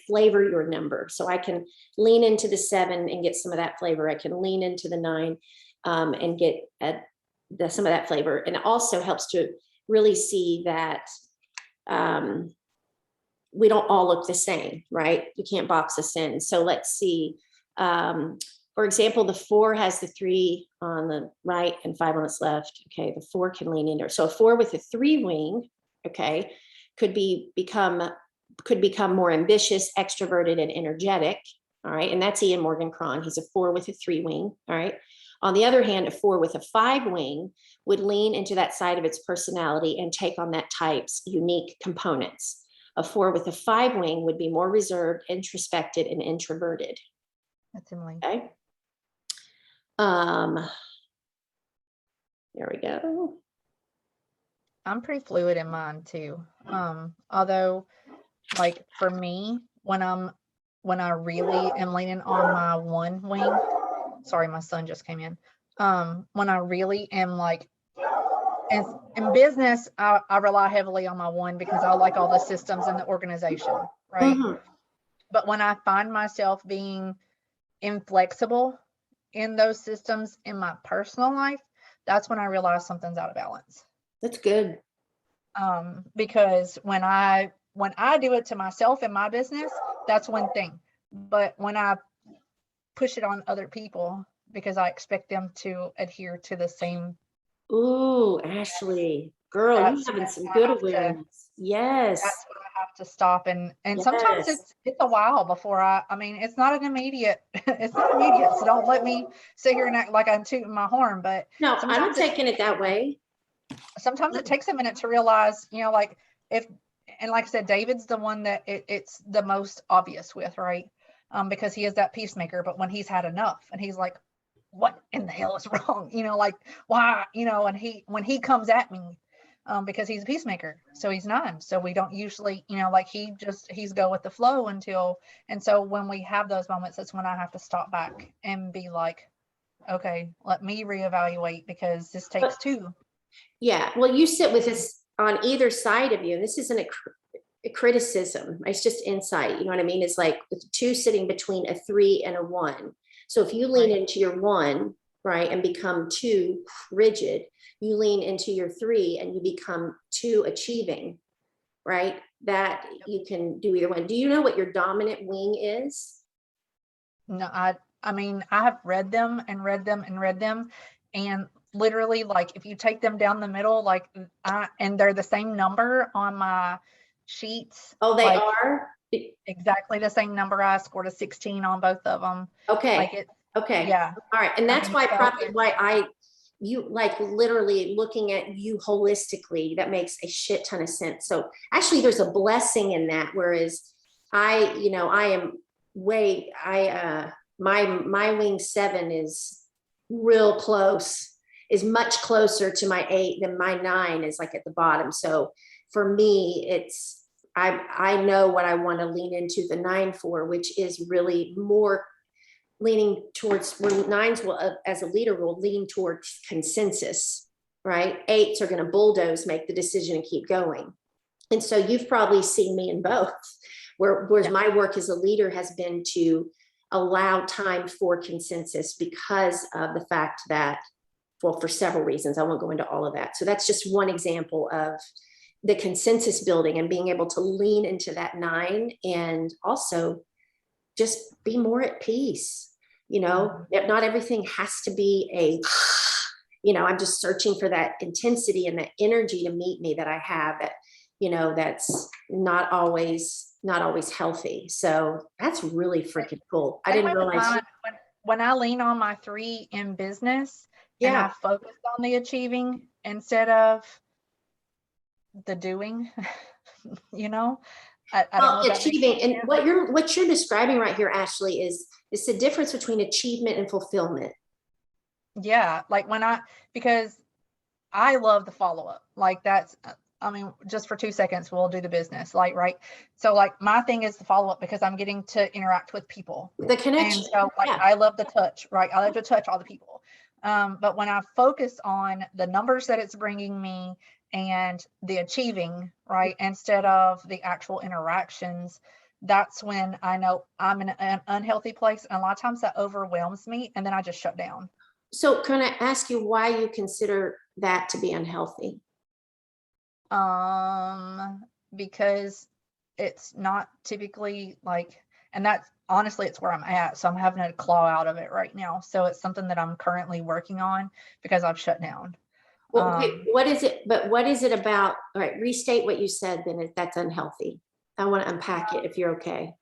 flavor your number. So I can lean into the 7 and get some of that flavor. I can lean into the 9 and get some of that flavor. And it also helps to really see that we don't all look the same, right? You can't box us in. So let's see. For example, the 4 has the 3 on the right and 5 on its left. Okay, the 4 can lean into. So a 4 with a 3 wing, okay, could become more ambitious, extroverted, and energetic. All right, and that's Ian Morgan Cron. He's a 4 with a 3 wing. All right. On the other hand, a 4 with a 5 wing would lean into that side of its personality and take on that type's unique components. A 4 with a 5 wing would be more reserved, introspected, and introverted. That's Emily. Okay. There we go. I'm pretty fluid in mine too. Although, like for me, when I really am leaning on my 1 wing, sorry, my son just came in. When I really am like, in business, I rely heavily on my 1 because I like all the systems and the organization, right? Mm-hmm. But when I find myself being inflexible in those systems in my personal life, that's when I realize something's out of balance. That's good. Because when I do it to myself in my business, that's one thing. But when I push it on other people because I expect them to adhere to the same. Ooh, Ashley, girl, you having some good awareness. Yes. That's when I have to stop. And Yes. Sometimes it's a while before I mean, it's not an immediate, so don't let me sit here and act like I'm tooting my horn, but no, I'm not taking it that way. Sometimes it takes a minute to realize, like and like I said, David's the one that it's the most obvious with, right? Because he is that peacemaker, but when he's had enough and he's like, what in the hell is wrong? Like, why, and when he comes at me, because he's a peacemaker, so he's 9. So we don't usually, like he's go with the flow and so when we have those moments, that's when I have to stop back and be like, okay, let me reevaluate because this takes 2. Yeah, well, you sit with us on either side of you. This isn't a criticism. It's just insight. You know what I mean? It's like 2 sitting between a 3 and a 1. So if you lean into your 1, right, and become too rigid, you lean into your 3 and you become too achieving, right? That you can do either one. Do you know what your dominant wing is? No, I mean, I have read them and read them and read them. And literally, like, if you take them down the middle, like, and they're the same number on my sheets. Oh, they like, are? Exactly the same number. I scored a 16 on both of them. Okay. Like okay. Yeah. All right. And that's you like literally looking at you holistically, that makes a shit ton of sense. So actually there's a blessing in that. Whereas my wing 7 is real close, is much closer to my 8 than my 9 is like at the bottom. So for me, it's I know what I want to lean into the 9 for, which is really more leaning towards where 9s will, as a leader, will lean towards consensus, right? 8s are going to bulldoze, make the decision and keep going. And so you've probably seen me in both, whereas my work as a leader has been to allow time for consensus because of the fact that, well, for several reasons, I won't go into all of that. So that's just one example of the consensus building and being able to lean into that 9 and also just be more at peace. You know, not everything has to be a, you know, I'm just searching for that intensity and that energy to meet me that I have that, you know, that's not always healthy. So that's really freaking cool. I didn't realize. When I lean on my 3 in business and I focus on the achieving instead of the doing, you know, I don't know. Achieving, and what you're describing right here, Ashley, is the difference between achievement and fulfillment. Yeah, like because I love the follow-up. Like that's, I mean, just for 2 seconds, we'll do the business. Like, right. So like my thing is the follow-up because I'm getting to interact with people. The connection. And so like, I love the touch, right? I love to touch all the people. But when I focus on the numbers that it's bringing me and the achieving, right, instead of the actual interactions, that's when I know I'm in an unhealthy place. And a lot of times that overwhelms me and then I just shut down. So can I ask you why you consider that to be unhealthy? Because it's not typically like, and that's honestly, it's where I'm at. So I'm having to claw out of it right now. So it's something that I'm currently working on because I've shut down. Well, okay, what is it? But what is it about? All right, restate what you said. Then that's unhealthy. I want to unpack it if you're okay.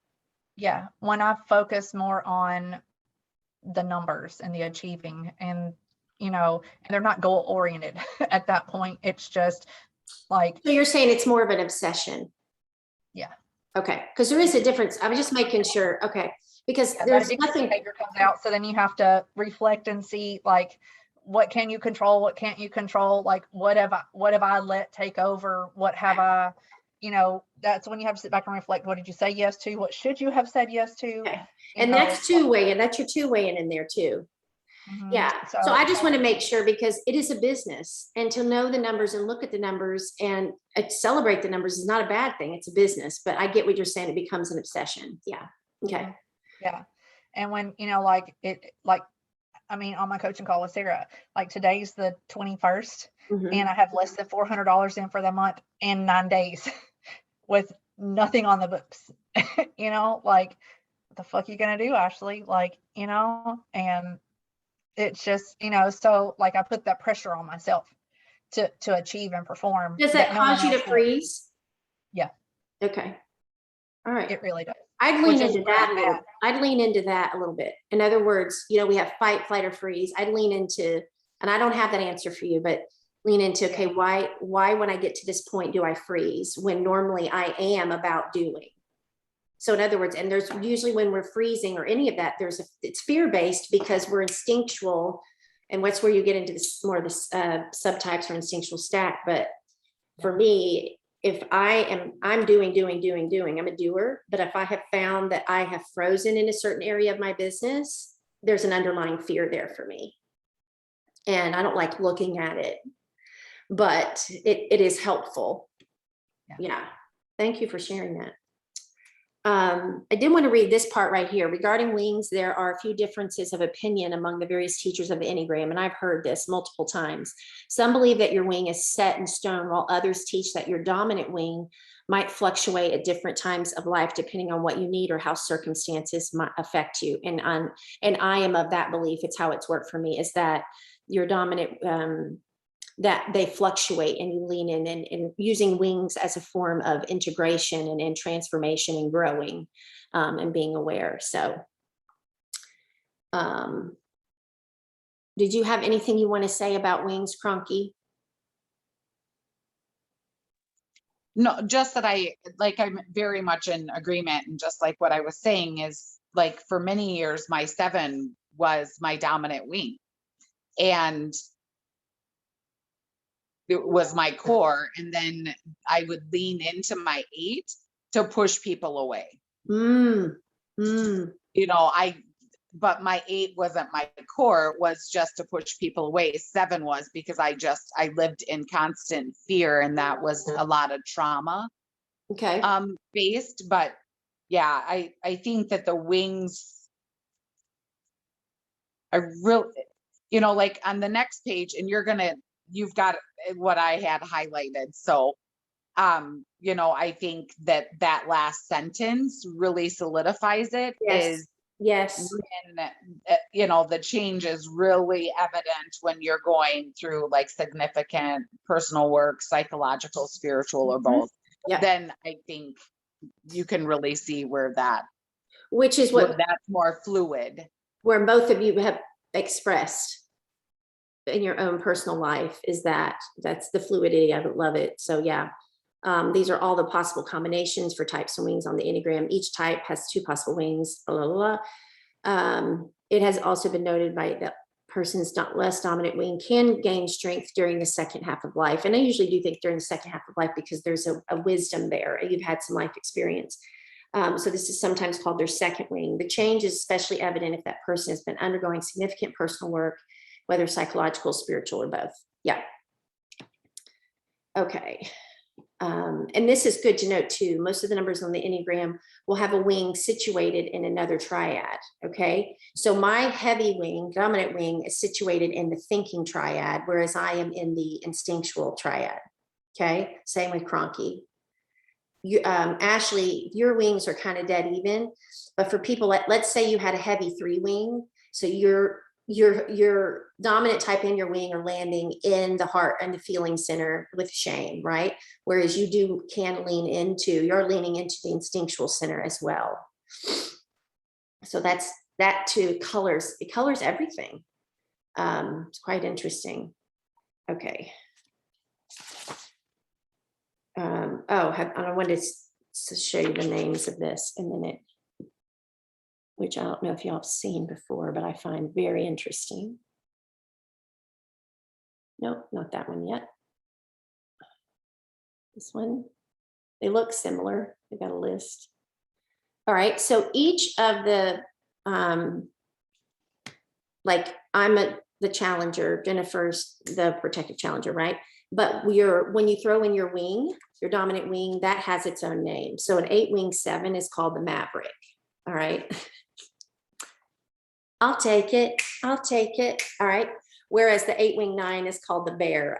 Yeah, when I focus more on the numbers and the achieving, and you know, and they're not goal oriented at that point. It's just like. So you're saying it's more of an obsession. Yeah. Okay, because there is a difference. I was just making sure. Okay, because there's nothing. Behavior comes out, so then you have to reflect and see like what can you control, what can't you control, like what have I let take over, what have I, you know, that's when you have to sit back and reflect. What did you say yes to? What should you have said yes to? Okay. And that's two-way, and that's your two-way in there too. Mm-hmm. Yeah. So I just want to make sure, because it is a business, and to know the numbers and look at the numbers and celebrate the numbers is not a bad thing. It's a business, but I get what you're saying. It becomes an obsession. Yeah. Okay. Yeah. And when, you know, like I mean, on my coaching call with Sarah, like today's the 21st and I have less than $400 in for the month in 9 days with nothing on the books, you know, like what the fuck are you going to do, Ashley? Like, you know, and it's just, you know, so like I put that pressure on myself to achieve and perform. Does that cause you to freeze? Yeah. Okay. All right. It really does. I'd lean into that a little. I'd lean into that a little bit. In other words, you know, we have fight, flight, or freeze. I'd lean into, and I don't have that answer for you, but lean into, okay, why when I get to this point do I freeze when normally I am about doing? So in other words, and there's usually when we're freezing or any of that, it's fear-based because we're instinctual, and that's where you get into this more of the subtypes or instinctual stack. But for me, if I'm doing, I'm a doer. But if I have found that I have frozen in a certain area of my business, there's an underlying fear there for me. And I don't like looking at it, but it is helpful. Yeah. Thank you for sharing that. I did want to read this part right here. Regarding wings, there are a few differences of opinion among the various teachers of the Enneagram, and I've heard this multiple times. Some believe that your wing is set in stone, while others teach that your dominant wing might fluctuate at different times of life, depending on what you need or how circumstances might affect you. And I am of that belief. It's how it's worked for me, is that your dominant, that they fluctuate, and you lean in and using wings as a form of integration and transformation and growing and being aware. So did you have anything you want to say about wings, Cronky? No, just that I'm very much in agreement. And just like what I was saying is, like, for many years, my 7 was my dominant wing. And it was my core. And then I would lean into my 8 to push people away. Mm, mm, You know, but my 8 wasn't my core, it was just to push people away. 7 was because I lived in constant fear, and that was a lot of trauma okay. based. But yeah, I think that the wings are real, you know, like on the next page, and you've got what I had highlighted. So you know, I think that last sentence really solidifies it. Yes. Is Yes. when you know, the change is really evident when you're going through like significant personal work, psychological, spiritual, or both. Yeah. Then I think you can really see where Which is what that's more fluid. where both of you have expressed in your own personal life, is that's the fluidity. I love it. So yeah. These are all the possible combinations for types and wings on the Enneagram. Each type has 2 possible wings, blah, blah, blah. It has also been noted by that person's less dominant wing can gain strength during the second half of life. And I usually do think during the second half of life, because there's a wisdom there. You've had some life experience. So this is sometimes called their second wing. The change is especially evident if that person has been undergoing significant personal work, whether psychological, spiritual, or both. Yeah. Okay. And this is good to note too. Most of the numbers on the Enneagram will have a wing situated in another triad. Okay. So my heavy wing, dominant wing, is situated in the thinking triad, whereas I am in the instinctual triad. Okay. Same with Cronky. Ashley, your wings are kind of dead even, but for people, let's say you had a heavy 3 wing. So your dominant type in your wing are landing in the heart and the feeling center with shame, right? Whereas you're leaning into the instinctual center as well. So that too, it colors everything. It's quite interesting. Okay. I wanted to show you the names of this in a minute, which I don't know if y'all have seen before, but I find very interesting. Nope, not that one yet. This one, they look similar. They got a list. All right, so each of the, like the challenger, Jennifer's the protective challenger, right? But when you throw in your wing, your dominant wing, that has its own name. So an 8 wing 7 is called the Maverick. All right. I'll take it. All right. Whereas the 8 wing 9 is called the Bear.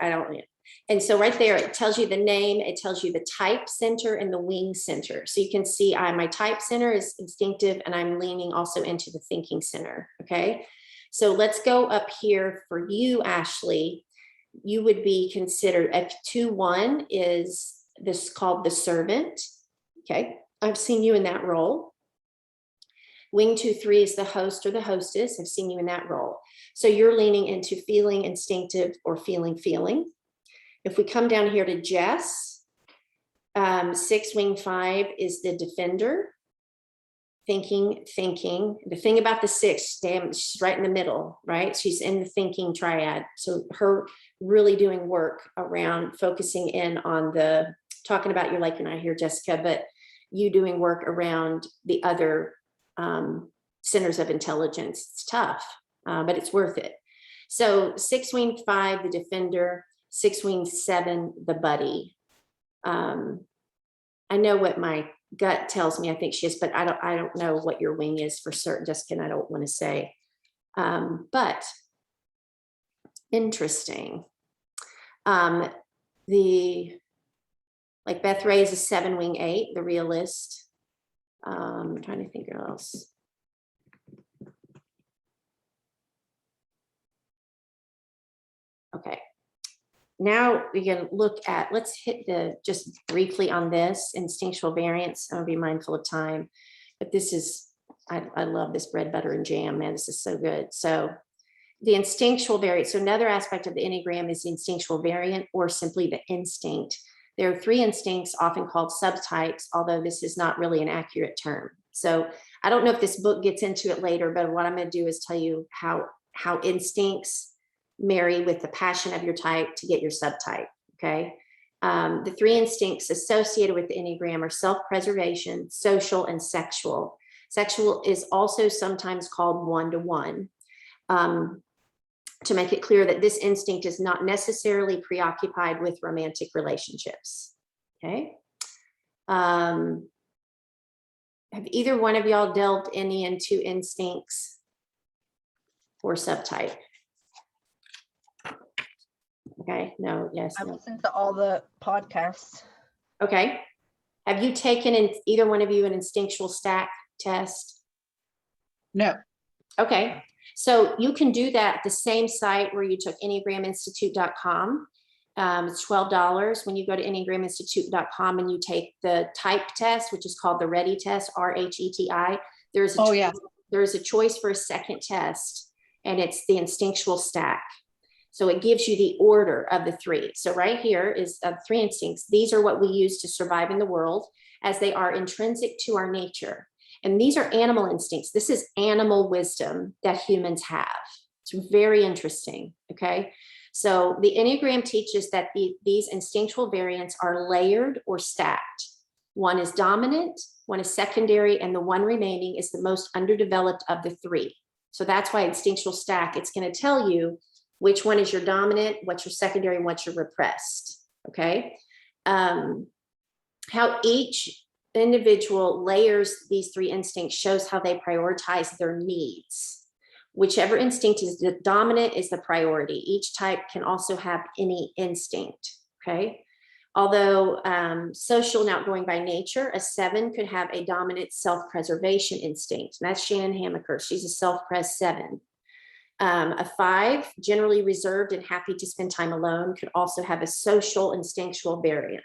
And so right there, it tells you the name, it tells you the type center and the wing center. So you can see my type center is instinctive, and I'm leaning also into the thinking center. Okay. So let's go up here for you, Ashley. You would be considered F2-1 is this called the servant. Okay. I've seen you in that role. Wing 2-3 is the host or the hostess. I've seen you in that role. So you're leaning into feeling instinctive or feeling. If we come down here to Jess, 6 wing 5 is the defender. Thinking. The thing about the 6, damn, she's right in the middle, right? She's in the thinking triad. So her really doing work around focusing in on talking about you're not here, Jessica, but you doing work around the other centers of intelligence. It's tough, but it's worth it. So 6 wing 5, the defender, 6 wing 7, the buddy. I know what my gut tells me I think she is, but I don't know what your wing is for certain, Jessica, and I don't want to say. But interesting. Beth Ray is a 7 wing 8, the realist. I'm trying to think of else. Okay. Now we can look at, let's hit just briefly on this instinctual variance. I'll be mindful of time, but this is, I love this bread, butter, and jam, man. This is so good. So the instinctual variant. So another aspect of the Enneagram is the instinctual variant, or simply the instinct. There are 3 instincts, often called subtypes, although this is not really an accurate term. So I don't know if this book gets into it later, but what I'm going to do is tell you how instincts marry with the passion of your type to get your subtype. Okay. The three instincts associated with the Enneagram are self-preservation, social, and sexual. Sexual is also sometimes called one-to-one. To make it clear that this instinct is not necessarily preoccupied with romantic relationships. Okay. Have either one of y'all delved any into instincts or subtype? Okay, no, yes, I've no. listened to all the podcasts. Okay. Have you taken in either one of you an instinctual stack test? No. Okay. So you can do that at the same site where you took enneagraminstitute.com. It's $12 when you go to enneagraminstitute.com and you take the type test, which is called the RETI test, RHETI. There's a choice for a second test, and it's the instinctual stack. So it gives you the order of the three. So right here is three instincts. These are what we use to survive in the world, as they are intrinsic to our nature. And these are animal instincts. This is animal wisdom that humans have. It's very interesting, okay? So the Enneagram teaches that these instinctual variants are layered or stacked. One is dominant, one is secondary, and the one remaining is the most underdeveloped of the three. So that's why instinctual stack, it's going to tell you which one is your dominant, what's your secondary, and what's your repressed, okay? How each individual layers these three instincts shows how they prioritize their needs. Whichever instinct is the dominant is the priority. Each type can also have any instinct, okay? Although social and outgoing by nature, a 7 could have a dominant self-preservation instinct. And that's Shannon Hamaker. She's a self-pres 7. A 5, generally reserved and happy to spend time alone, could also have a social instinctual variant.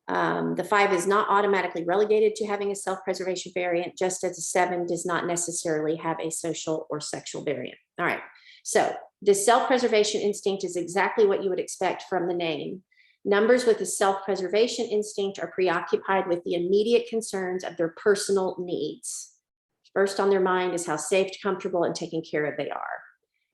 The 5 is not automatically relegated to having a self-preservation variant, just as a 7 does not necessarily have a social or sexual variant. All right, so the self-preservation instinct is exactly what you would expect from the name. Numbers with a self-preservation instinct are preoccupied with the immediate concerns of their personal needs. First on their mind is how safe, comfortable, and taken care of they are.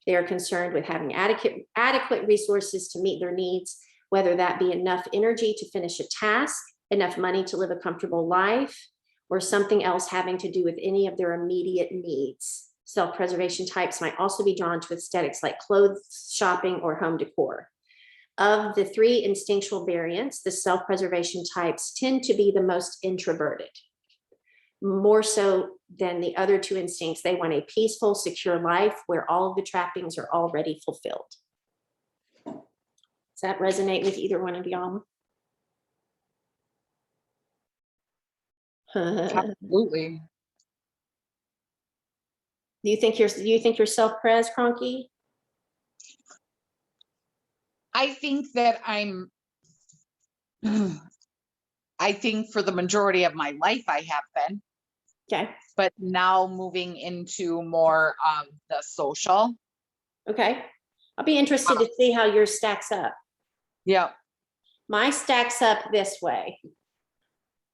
They are concerned with having adequate resources to meet their needs, whether that be enough energy to finish a task, enough money to live a comfortable life, or something else having to do with any of their immediate needs. Self-preservation types might also be drawn to aesthetics like clothes, shopping, or home decor. Of the three instinctual variants, the self-preservation types tend to be the most introverted. More so than the other two instincts, they want a peaceful, secure life where all of the trappings are already fulfilled. Does that resonate with either one of y'all? Absolutely. Do you think you're self-pres, Cronky? I think that I think for the majority of my life I have been. Okay. But now moving into more of the social. Okay. I'll be interested to see how yours stacks up. Yeah. My stacks up this way.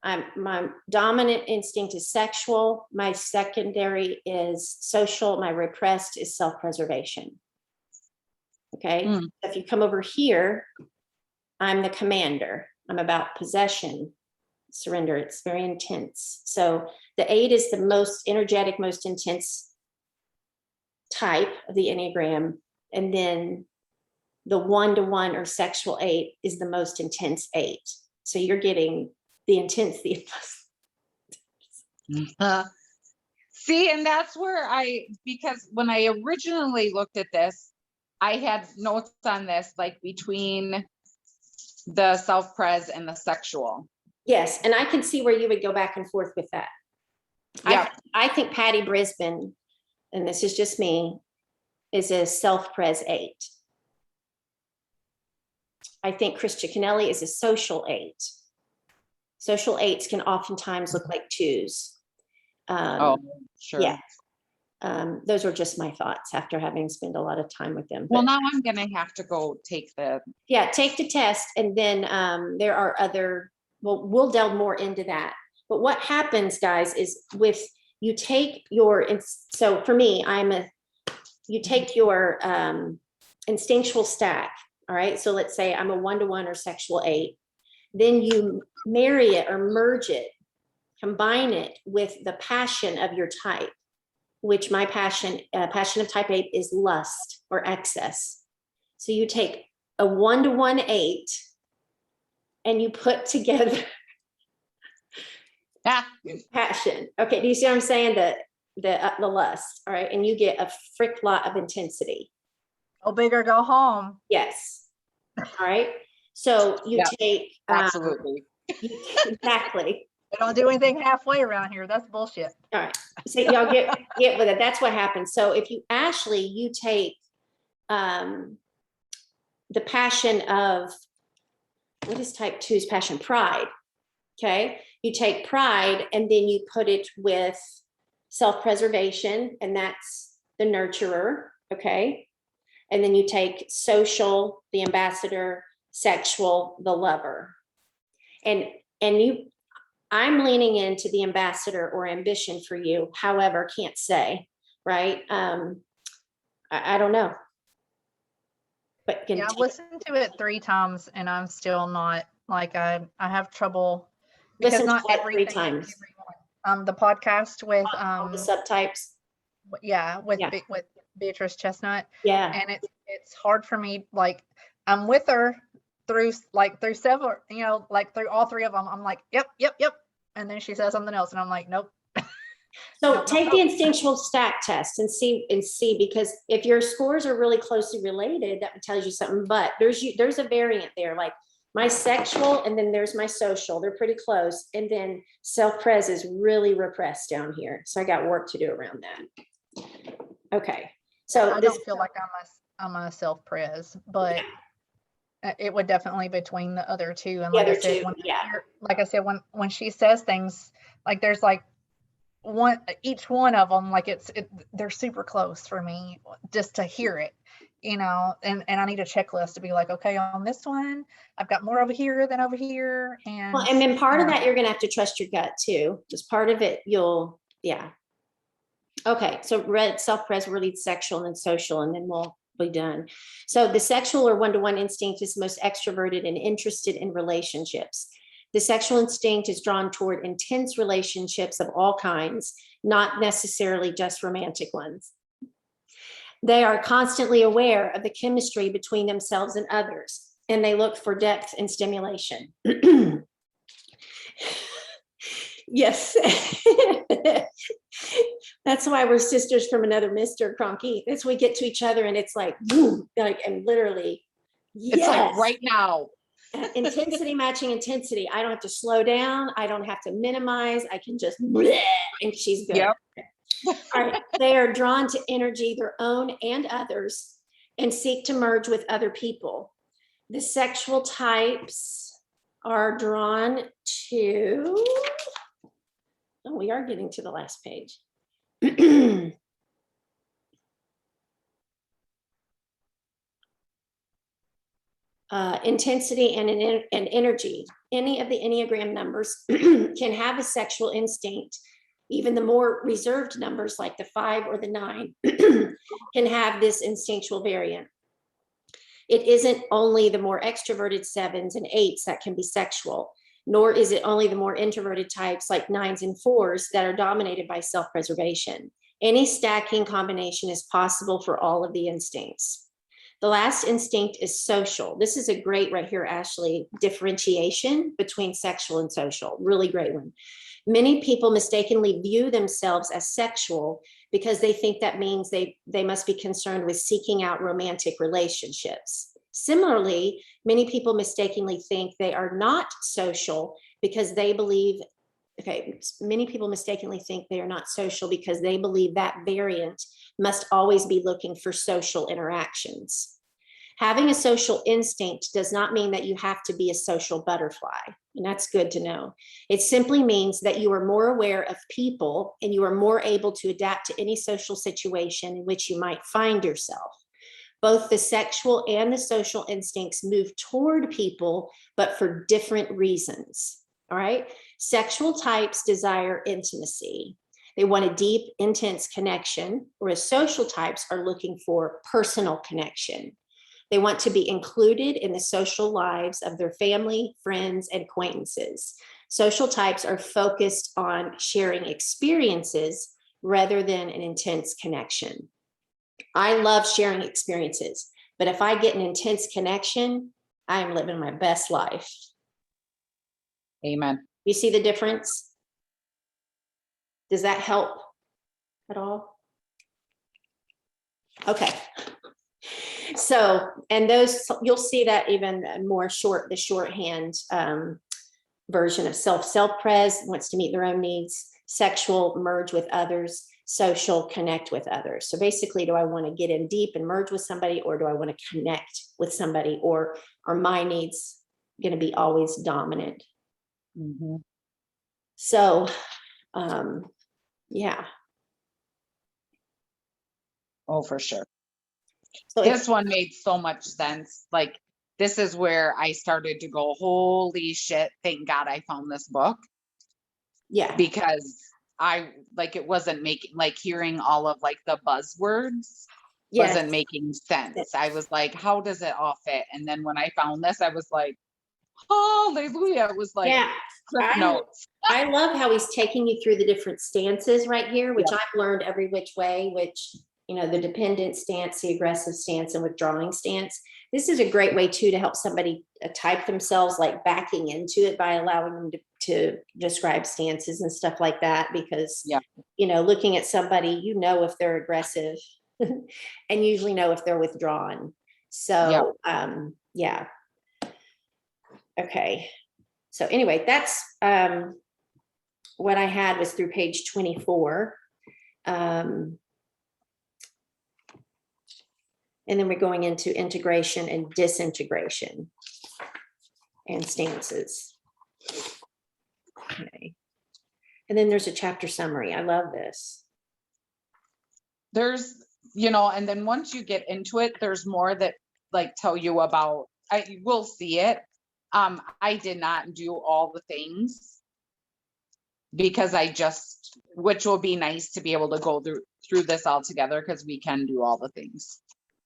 My dominant instinct is sexual. My secondary is social. My repressed is self-preservation. Okay. If you come over here, I'm the commander. I'm about possession, surrender. It's very intense. So the 8 is the most energetic, most intense type of the Enneagram. And then the 1-to-1 or sexual 8 is the most intense 8. So you're getting the intensity. See, and that's where because when I originally looked at this, I had notes on this, like between the self-pres and the sexual. Yes, and I can see where you would go back and forth with that. Yeah. I think Patty Brisbane, and this is just me, is a self-pres 8. I think Chris Ciccanelli is a social 8. Social 8s can oftentimes look like 2s. Sure. Yeah. Those are just my thoughts after having spent a lot of time with them. Well, now I'm going to have to go take the. Yeah, take the test. And then there are other, we'll delve more into that. But what happens, guys, is you take your, so for me, you take your instinctual stack. All right. So let's say I'm a 1-to-1 or sexual 8. Then you marry it or merge it, combine it with the passion of your type, which my passion of type 8 is lust or excess. So you take a 1-to-1 8 and you put together passion. Okay. Do you see what I'm saying? The lust. All right. And you get a frick lot of intensity. Go big or go home. Yes. All right. So you Yep. take Absolutely. exactly. We don't do anything halfway around here. That's bullshit. All right. So y'all get with it. That's what happens. So if you, Ashley, you take the passion of, what is type 2's passion? Pride. Okay. You take pride and then you put it with self-preservation, and that's the nurturer. Okay. And then you take social, the ambassador, sexual, the lover. And I'm leaning into the ambassador or ambition for you. However, can't say, right? I don't know. But Yeah, I've listened to it 3 times and I'm still not, like, I have trouble because listen to not that 3 everything. times. The podcast with All the subtypes. with Beatrice Chestnut. Yeah. And it's hard for me, like, I'm with her through several, like through all 3 of them. I'm like, yep. And then she says something else and I'm like, nope. So Nope, take nope, the nope. instinctual stack test and see, because if your scores are really closely related, that tells you something. But there's a variant there, like my sexual, and then there's my social. They're pretty close. And then self-pres is really repressed down here. So I got work to do around that. Okay. So I don't feel like I'm a self-pres, but it would definitely between the other 2. And the like I other said, 2, when she says things, like there's like each one of them, like they're super close for me just to hear it, and I need a checklist to be like, okay, on this one, I've got more over here than over here. And well, and then part of that, you're going to have to trust your gut too. Just part of it, okay. So self-pres, really sexual and then social, and then we'll be done. So the sexual or 1-to-1 instinct is the most extroverted and interested in relationships. The sexual instinct is drawn toward intense relationships of all kinds, not necessarily just romantic ones. They are constantly aware of the chemistry between themselves and others, and they look for depth and stimulation. Yes. That's why we're sisters from another Mr. Cronky. That's we get to each other and it's like, boom, and literally, It's like right now. Intensity matching intensity. I don't have to slow down. I don't have to minimize. I can just bleh, and she's good. Yep. All right. They are drawn to energy, their own and others, and seek to merge with other people. The sexual types are drawn to, we are getting to the last page. Intensity and energy. Any of the Enneagram numbers can have a sexual instinct. Even the more reserved numbers like the 5 or the 9 can have this instinctual variant. It isn't only the more extroverted 7s and 8s that can be sexual, nor is it only the more introverted types like 9s and 4s that are dominated by self-preservation. Any stacking combination is possible for all of the instincts. The last instinct is social. This is a great right here, Ashley, differentiation between sexual and social. Really great one. Many people mistakenly view themselves as sexual because they think that means they must be concerned with seeking out romantic relationships. Similarly, many people mistakenly think they are not social because they believe, many people mistakenly think they are not social because they believe that variant must always be looking for social interactions. Having a social instinct does not mean that you have to be a social butterfly, and that's good to know. It simply means that you are more aware of people and you are more able to adapt to any social situation in which you might find yourself. Both the sexual and the social instincts move toward people, but for different reasons. All right. Sexual types desire intimacy. They want a deep, intense connection, whereas social types are looking for personal connection. They want to be included in the social lives of their family, friends, and acquaintances. Social types are focused on sharing experiences rather than an intense connection. I love sharing experiences, but if I get an intense connection, I'm living my best life. Amen. You see the difference? Does that help at all? Okay. So, and those, you'll see that even more the shorthand version of self-pres wants to meet their own needs, sexual, merge with others, social, connect with others. So basically, do I want to get in deep and merge with somebody, or do I want to connect with somebody, or are my needs going to be always dominant? Mm-hmm. So, yeah. Oh, for sure. So This one made so much sense. Like, this is where I started to go, holy shit, thank God I found this book. Yeah. Because it wasn't making, like, hearing all of like the buzzwords wasn't making sense. I was like, how does it all fit? And then when I found this, I was like, hallelujah. It was like, clip notes. I love how he's taking you through the different stances right here, which Yep. I've learned every which way, which, the dependent stance, the aggressive stance, and withdrawing stance. This is a great way too to help somebody type themselves, like backing into it by allowing them to describe stances and stuff like that. Because, looking at somebody, if they're aggressive and usually know if they're withdrawn. So, yeah. Okay. So anyway, that's what I had was through page 24. And then we're going into integration and disintegration and stances. Okay. And then there's a chapter summary. I love this. There's, and then once you get into it, there's more that like tell you about, you will see it. I did not do all the things because which will be nice to be able to go through this all together, because we can do all the things.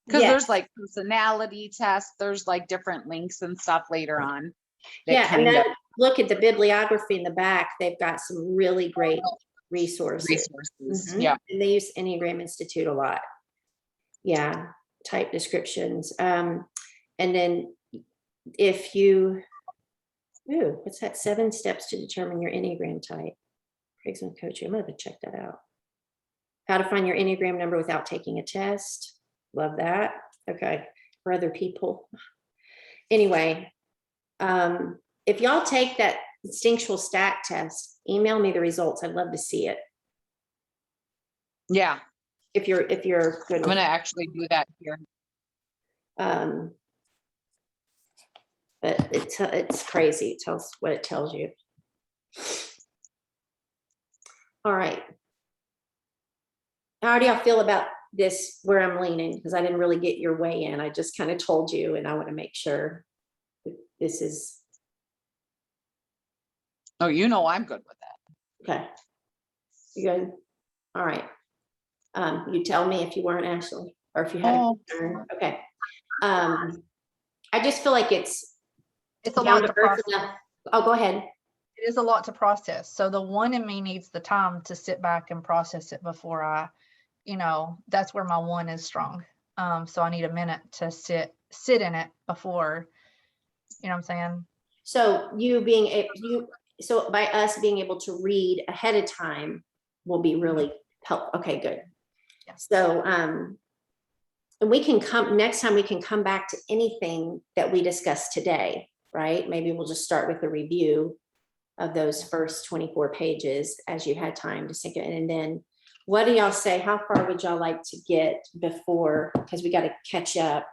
Because there's like personality tests, there's like different links and stuff later on. And then look at the bibliography in the back. They've got some really great resources. Mm-hmm. Yeah. And they use Enneagram Institute a lot. Yeah. Type descriptions. And then if you, what's that? 7 steps to determine your Enneagram type. Craig's and coaching. I'm going to check that out. How to find your Enneagram number without taking a test. Love that. Okay. For other people. Anyway, if y'all take that instinctual stack test, email me the results. I'd love to see it. Yeah. If you're good. I'm going to actually do that here. But it's crazy. It tells what it tells you. All right. How do y'all feel about this, where I'm leaning? Because I didn't really get your way in. I just kind of told you, and I want to make sure that this is. Oh, I'm good with that. Okay. You good? All right. You tell me if you weren't, Ashley, or if you had a concern. Okay. I just feel like it's a lot to process. Oh, go ahead. It is a lot to process. So the one in me needs the time to sit back and process it before I, that's where my one is strong. So I need a minute to sit in it before, you know what I'm saying? So so by us being able to read ahead of time will be really helpful. Okay, good. Yeah. So, and we can next time we can come back to anything that we discussed today, right? Maybe we'll just start with a review of those first 24 pages as you had time to sink it in. And then what do y'all say? How far would y'all like to get before, because we got to catch up,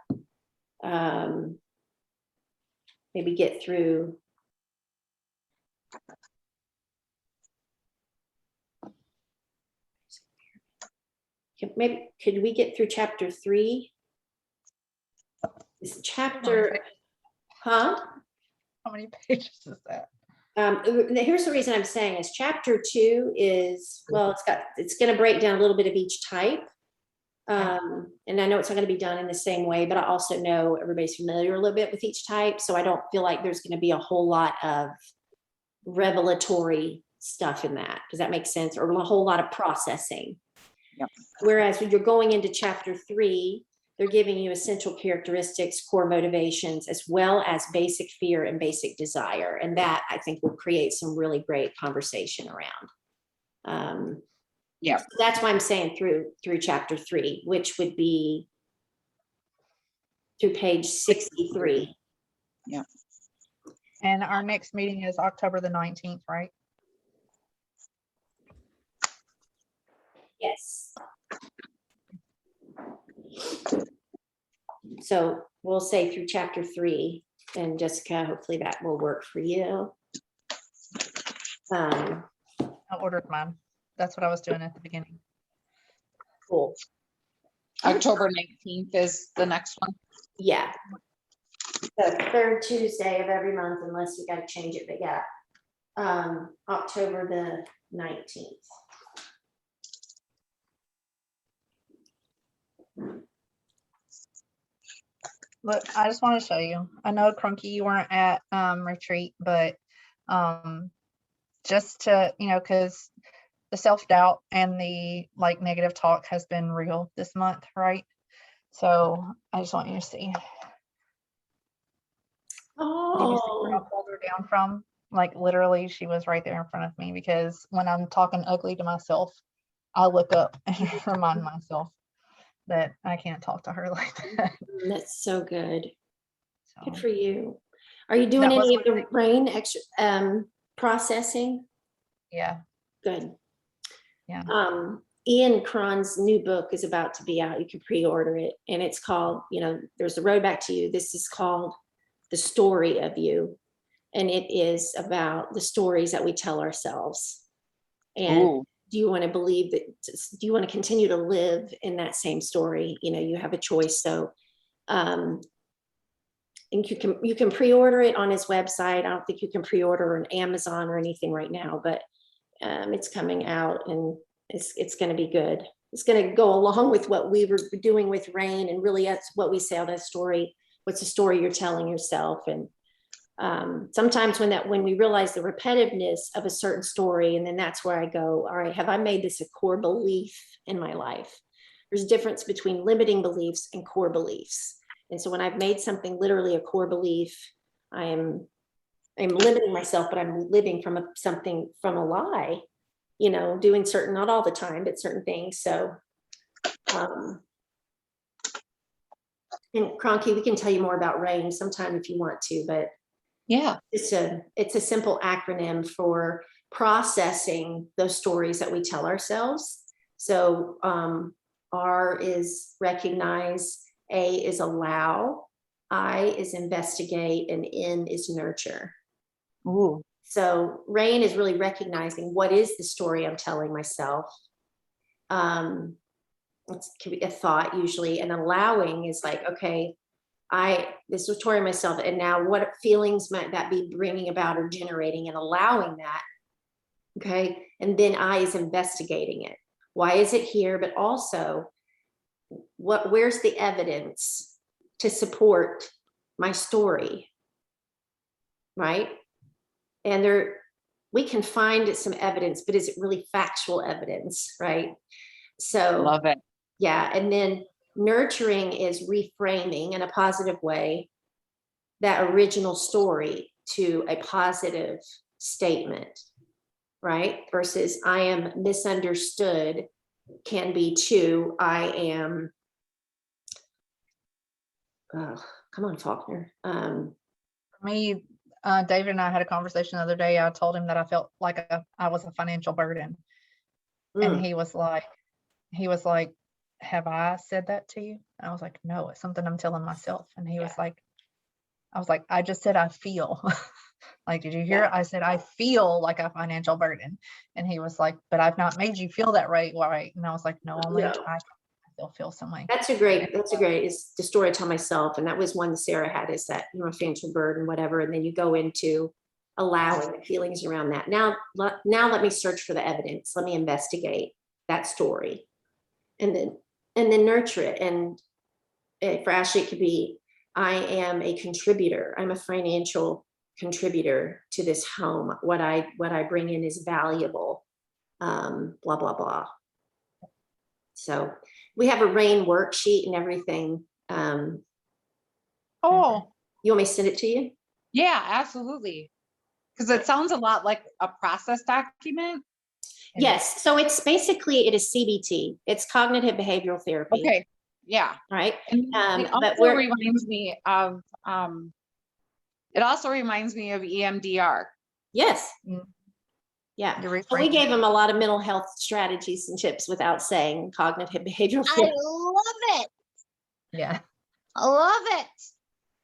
maybe get through. Maybe could we get through chapter 3? This chapter, huh? How many pages is that? Here's the reason I'm saying is chapter 2 is, well, it's going to break down a little bit of each type. And I know it's not going to be done in the same way, but I also know everybody's familiar a little bit with each type. So I don't feel like there's going to be a whole lot of revelatory stuff in that. Does that make sense? Or a whole lot of processing. Yep. Whereas when you're going into chapter 3, they're giving you essential characteristics, core motivations, as well as basic fear and basic desire. And that I think will create some really great conversation around. Yeah. So that's why I'm saying through chapter 3, which would be through page 63. Yeah. And our next meeting is October the 19th, right? Yes. So we'll say through chapter 3, and Jessica, hopefully that will work for you. I ordered mine. That's what I was doing at the beginning. Cool. October 19th is the next one. Yeah. The third Tuesday of every month, unless we got to change it, but yeah. October the 19th. Look, I just want to show you. I know, Crunky, you weren't at retreat, but just to, because the self-doubt and the negative talk has been real this month, right? So I just want you to see. Did you see where I pulled her down from? Literally, she was right there in front of me, because when I'm talking ugly to myself, I look up and remind myself that I can't talk to her like that. That's so good. So, Good for you. Are you doing any of the RAIN extra processing? yeah. Good. Yeah. Ian Cron's new book is about to be out. You can pre-order it, and it's called, There's the Road Back to You. This is called The Story of You, and it is about the stories that we tell ourselves. And Ooh. do you want to believe that? Do you want to continue to live in that same story? You have a choice. So, and you can pre-order it on his website. I don't think you can pre-order on Amazon or anything right now, but it's coming out, and it's going to be good. It's going to go along with what we were doing with RAIN, and really that's what we say, that story. What's the story you're telling yourself? And sometimes when we realize the repetitiveness of a certain story, and then that's where I go, all right, have I made this a core belief in my life? There's a difference between limiting beliefs and core beliefs. And so when I've made something literally a core belief, I'm limiting myself, but I'm living from from a lie, doing certain, not all the time, but certain things. So, and Cronky, we can tell you more about RAIN sometime if you want to, but Yeah. it's a simple acronym for processing those stories that we tell ourselves. So R is recognize, A is allow, I is investigate, and N is nurture. Ooh. So RAIN is really recognizing what is the story I'm telling myself. It can be a thought usually, and allowing is okay, this was story myself, and now what feelings might that be bringing about or generating, and allowing that. Okay, and then I is investigating it. Why is it here? But also, where's the evidence to support my story, right? And we can find some evidence, but is it really factual evidence, right? So Love it. Yeah, and then nurturing is reframing in a positive way that original story to a positive statement, right? Versus I am misunderstood can be to I am, come on, Faulkner. For me, David and I had a conversation the other day. I told him that I felt like I was a financial burden. And he was like, have I said that to you? And I was like, no, it's something I'm telling myself. And he was like, I was like, I just said I feel. Did you hear it? I said I feel like a financial burden. And he was like, but I've not made you feel that right. And I was like, no, only I still feel some way. That's a great, is the story I tell myself. And that was one that Sarah had, is that, financial burden, whatever. And then you go into allowing the feelings around that. Now let me search for the evidence. Let me investigate that story. And then and then nurture it. And for Ashley, it could be, I am a contributor. I'm a financial contributor to this home. What I bring in is valuable. Blah, blah, blah. So we have a RAIN worksheet and everything. Oh, You want me to send it to you? yeah, absolutely. Because it sounds a lot like a process document. Yes. So it's basically, it is CBT. It's cognitive behavioral therapy. Okay. Yeah. Right. And But it also reminds me of EMDR. Yes. Mm. Yeah. You're So we reframing. gave them a lot of mental health strategies and tips without saying cognitive behavioral I therapy. love it. Yeah. I love it.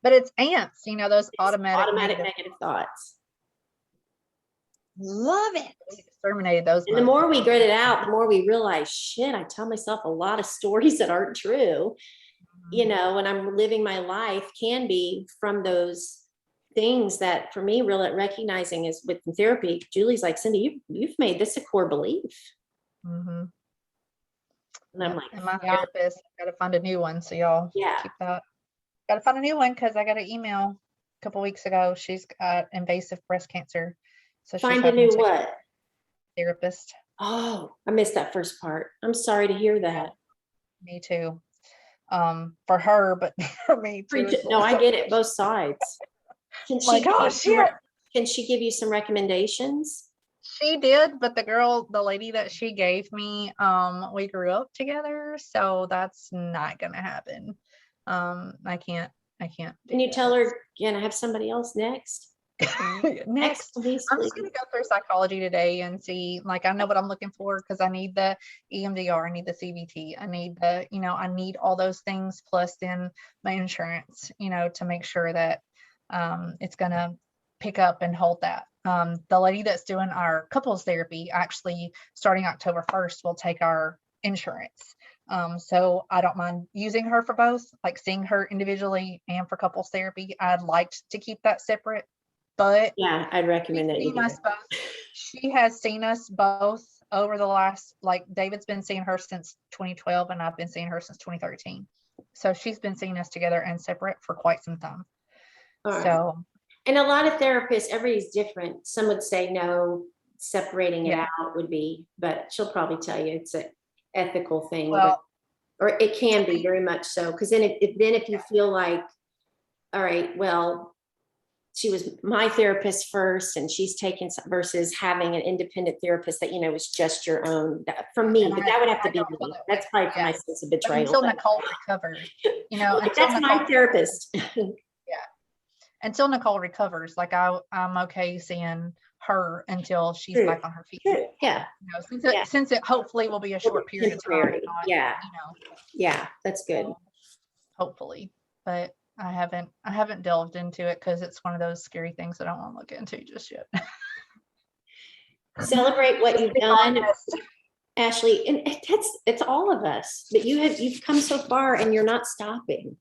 But it's ants, you know, those It's automatic negative thoughts. Love it. we exterminated those. And the more we grit it out, the more we realize, shit, I tell myself a lot of stories that aren't true, you know, and I'm living my life can be from those things that for me, really recognizing is with therapy. Julie's like, Cindy, you've made this a core belief. Mm-hmm. And I'm like, and my yeah. therapist, got to find a new one. So y'all yeah, keep that. Got to find a new one because I got an email a couple weeks ago. She's got invasive breast cancer. So find she's a having new to see a what? therapist. Oh, I missed that first part. I'm sorry to hear that. Me too. For her, but for me too. No, I get it. Both sides. Can she, Like, give oh you some shit. can she give you some recommendations? She did, but the lady that she gave me, we grew up together, so that's not gonna happen. I can't. Can you tell her, can I have somebody else next? Next, Please, I'm please. just gonna go through psychology today and see. Like, I know what I'm looking for because I need the EMDR, I need the CBT, I need I need all those things plus then my insurance, to make sure that it's gonna pick up and hold that. The lady that's doing our couples therapy, actually starting October 1st, will take our insurance. So I don't mind using her for both, like seeing her individually and for couples therapy. I'd like to keep that separate, but Yeah, I'd recommend that you do it. she has seen us both over the last, like, David's been seeing her since 2012 and I've been seeing her since 2013. So she's been seeing us together and separate for quite some time. All right. So, and a lot of therapists, everybody's different. Some would say no, separating it Yeah. out would be, but she'll probably tell you it's an ethical thing, well, or it can be very much so. Because then if you feel like, all right, well, she was my therapist first and she's taken some, versus having an independent therapist that, is just your own, for me, And but I- that would have to I be don't me. feel that That's way. probably for Yeah. my sense of but betrayal. until but- Nicole recovers, Well, until that's Nicole, my therapist. until Nicole recovers, like I'm okay seeing her until she's True. back on her feet. True. Yeah. Since it hopefully will be a short period of time. Temporary. Not, Yeah. Yeah, that's good. hopefully, but I haven't delved into it because it's one of those scary things I don't want to look into just yet. Celebrate what Just you've be done, honest. Ashley, and it's all of us. But you've come so far and you're not stopping,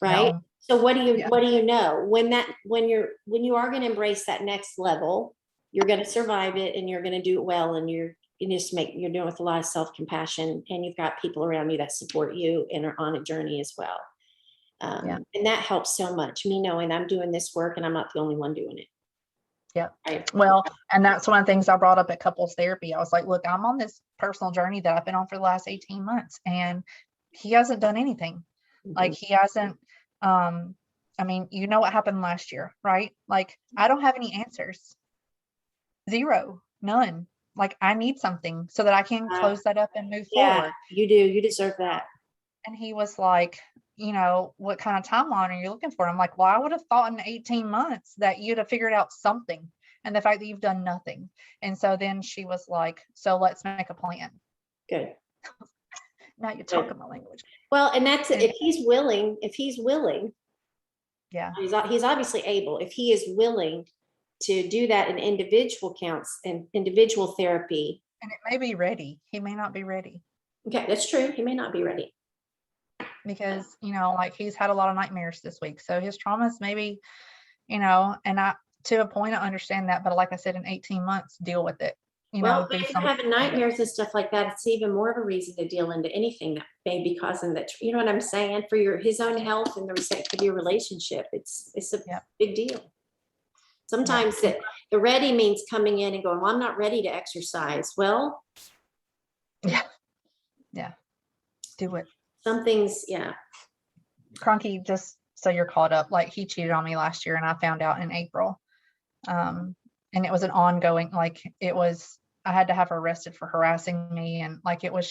right? No. So what do you Yeah. know? When you are going to embrace that next level, you're going to survive it and you're going to do it well, and you're doing it with a lot of self-compassion, and you've got people around you that support you and are on a journey as well. And that helps so much, me knowing I'm doing this work and I'm not the only one doing it. Yeah. Right. Well, and that's one of the things I brought up at couples therapy. I was like, look, I'm on this personal journey that I've been on for the last 18 months and he hasn't done anything. Like, he hasn't, I mean, what happened last year, right? Like, I don't have any answers. Zero, none. Like, I need something so that I can close that up and move forward. You do. You deserve that. And he was like, what kind of timeline are you looking for? I'm like, well, I would have thought in 18 months that you'd have figured out something, and the fact that you've done nothing. And so then she was like, so let's make a plan. Good. Now you're talking my language. Well, and that's And- if he's willing, Yeah. he's obviously able, if he is willing to do that in individual counts and individual therapy. And it may be ready. He may not be ready. Okay, that's true. He may not be ready. Because, like, he's had a lot of nightmares this week. So his traumas maybe, and I, to a point, I understand that. But like I said, in 18 months, deal with it. Well, do if you're something. having nightmares and stuff like that, it's even more of a reason to deal into anything that may be causing that, you know what I'm saying? For his own health and the sake of your relationship, it's a Yep. big deal. Sometimes the ready means coming in and going, well, I'm not ready to exercise. Well, Yeah. Do it. some things, yeah. Cronky, just so you're caught up, like he cheated on me last year and I found out in April. And it was an ongoing, like I had to have her arrested for harassing me. And like, it was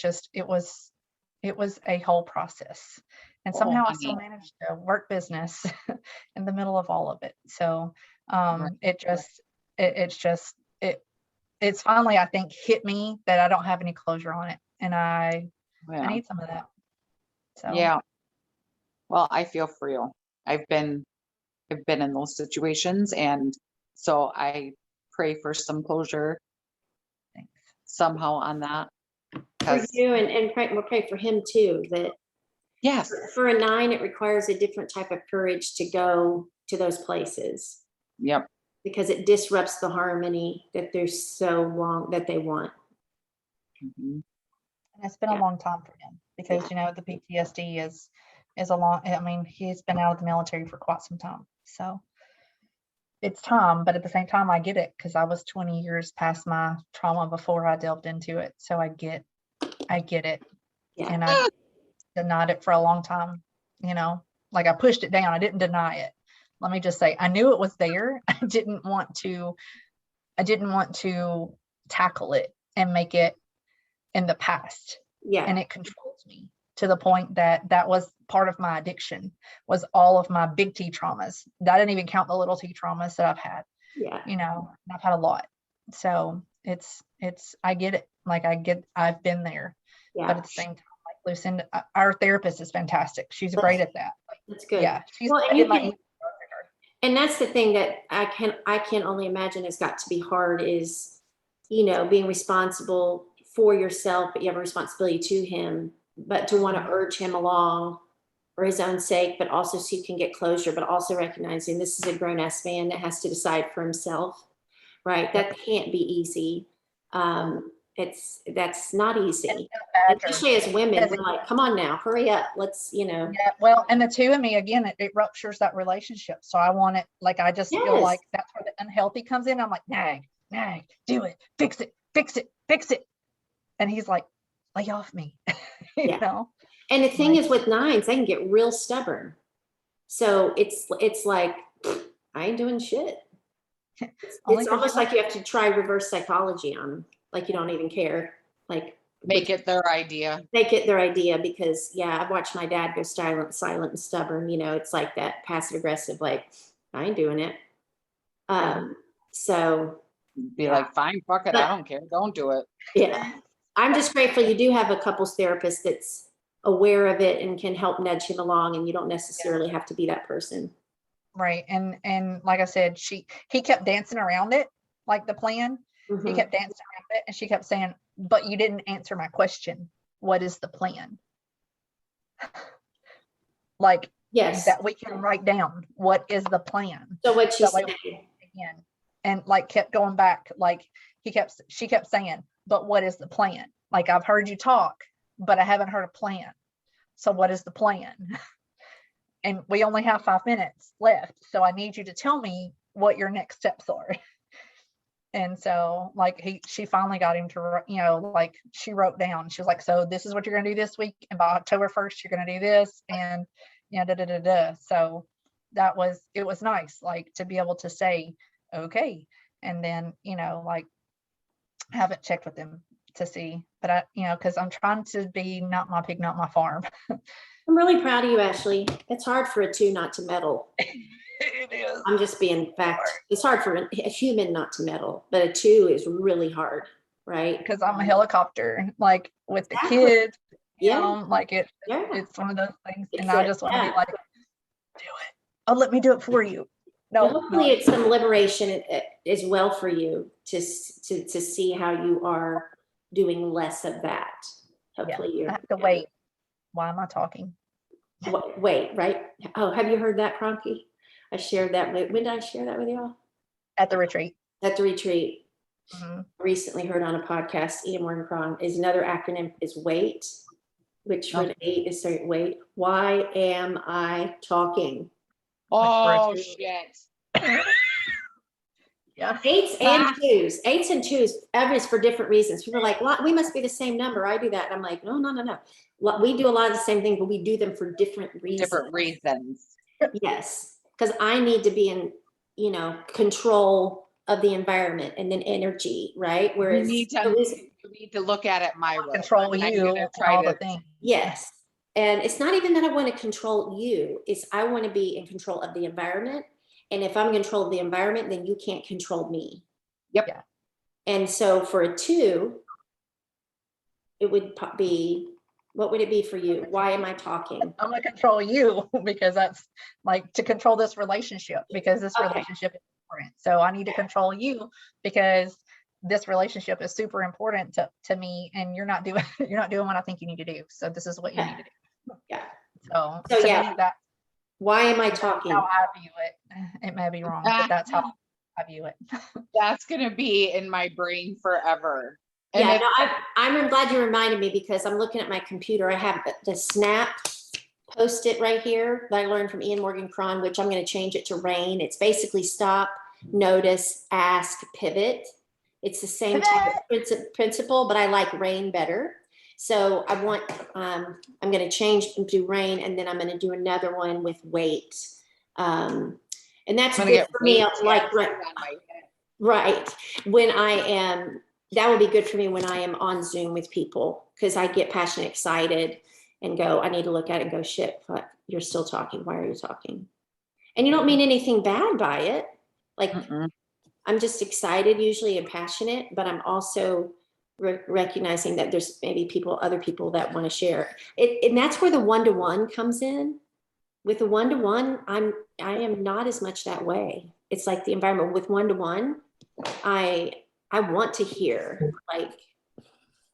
a whole process. And somehow I still managed to work business in the middle of all of it. So it's finally, I think, hit me that I don't have any closure on it. And I need some of that. So Yeah. Well, I feel for you. I've been in those situations, and so I pray for some closure thanks. somehow on that. For you and we'll pray for him too, that Yes. for a 9, it requires a different type of courage to go to those places. Yep. Because it disrupts the harmony that they're so long that they want. Mm-hmm. And it's been a long time for him because, the PTSD is a long, I mean, he's been out of the military for quite some time. So it's time, but at the same time, I get it because I was 20 years past my trauma before I delved into it. So I get it. Yeah. And I denied it for a long time, like I pushed it down. I didn't deny it. Let me just say, I knew it was there. I didn't want to tackle it and make it in the past. Yeah. And it controls me to the point that was part of my addiction, was all of my big T traumas. I didn't even count the little T traumas that I've had. Yeah. And I've had a lot. So I get it. Like I've been there. Yeah. But at the same time, like Lucinda, our therapist is fantastic. She's great at that. That's good. Yeah. She's well, and, and that's the thing that I can only imagine has got to be hard is, being responsible for yourself, but you have a responsibility to him, but to want to urge him along for his own sake, but also so you can get closure, but also recognizing this is a grown-ass man that has to decide for himself, right? That can't be easy. That's not easy, especially as women. We're like, come on now, hurry up, let's Yeah, well, and the two of me, again, it ruptures that relationship. So I want it, like I just feel like that's where the unhealthy comes in. I'm like, nag, do it, fix it. And he's like, lay off me. you know. And the thing is with 9s, they can get real stubborn. So it's like, I ain't doing shit. It's almost like you have to try reverse psychology on them. Like you don't even care. Like make it their idea. Make it their idea because I've watched my dad go silent and stubborn. It's like that passive aggressive, like I ain't doing it. So be like, fine, fuck it, I don't care, don't do it. Yeah. I'm just grateful you do have a couples therapist that's aware of it and can help nudge him along, and you don't necessarily have to be that person. Right. And like I said, he kept dancing around it, like the plan. Mm-hmm. He kept dancing around it and she kept saying, but you didn't answer my question. What is the plan? Like, yes, that we can write down. What is the plan? So what she said again, and like kept going back, like she kept saying, but what is the plan? Like, I've heard you talk, but I haven't heard a plan. So what is the plan? And we only have 5 minutes left. So I need you to tell me what your next steps are. And so like she finally got him to, like she wrote down, she was like, so this is what you're going to do this week. And by October 1st, you're going to do this. And So it was nice, like to be able to say, okay. And then, like haven't checked with him to see, but I, cause I'm trying to be not my pig, not my farm. I'm really proud of you, Ashley. It's hard for a 2 not to meddle. It is. I'm just being fact. It's hard for a human not to meddle, but a 2 is really hard, right? Because I'm a helicopter, like with the kids. Like it's one of those things, and I just want to be like, do it. Oh, let me do it for you. No, well, hopefully it's some liberation as well for you to see how you are doing less of that. Hopefully I have to wait. Why am I talking? Wait, right? Oh, have you heard that, Cronky? I shared that. When did I share that with y'all? At the retreat. At the retreat. Mhm. recently heard on a podcast, Enneagram is another acronym is WAIT, which for an 8 is say wait. Why am I talking? Oh, Like shit. Yeah. Eights and twos, everybody's for different reasons. People are like, well, we must be the same number. I do that. And I'm like, no. We do a lot of the same thing, but we do them for different reasons. Different reasons. Yes, because I need to be in, control of the environment and then energy, right? You Whereas need to look at it my way. Control I'm you gonna and try all to- the things. yes. And it's not even that I want to control you, it's I want to be in control of the environment. And if I'm in control of the environment, then you can't control me. Yep. Yeah. And so for a 2, it would be, what would it be for you? Why am I talking? I'm gonna control you because that's like to control this relationship, because this Okay. relationship is important. So I need to control you because this relationship is super important to me, and you're not doing what I think you need to do. So this is what you need to do. Yeah. So So to yeah. me, that's Why am I talking? how I view it. It may be wrong, but that's how I view it. That's gonna be in my brain forever. And Yeah, if- no, I'm glad you reminded me because I'm looking at my computer. I have the snap post-it right here that I learned from Ian Morgan Cron, which I'm going to change it to RAIN. It's basically stop, notice, ask, pivot. It's the same type of principle, but I like RAIN better. So I want, I'm going to change and do RAIN, and then I'm going to do another one with WAIT. And that's I'm gonna good get for me. weight Like, tattooed on my head. right. When I am, that would be good for me when I am on Zoom with people, because I get passionate, excited, and go, I need to look at it and go, shit, but you're still talking. Why are you talking? And you don't mean anything bad by it. Like, Mm-mm. I'm just excited usually and passionate, but I'm also recognizing that there's maybe other people that want to share it. And that's where the one-to-one comes in. With the one-to-one, I am not as much that way. It's like the environment with one-to-one, I want to hear, like,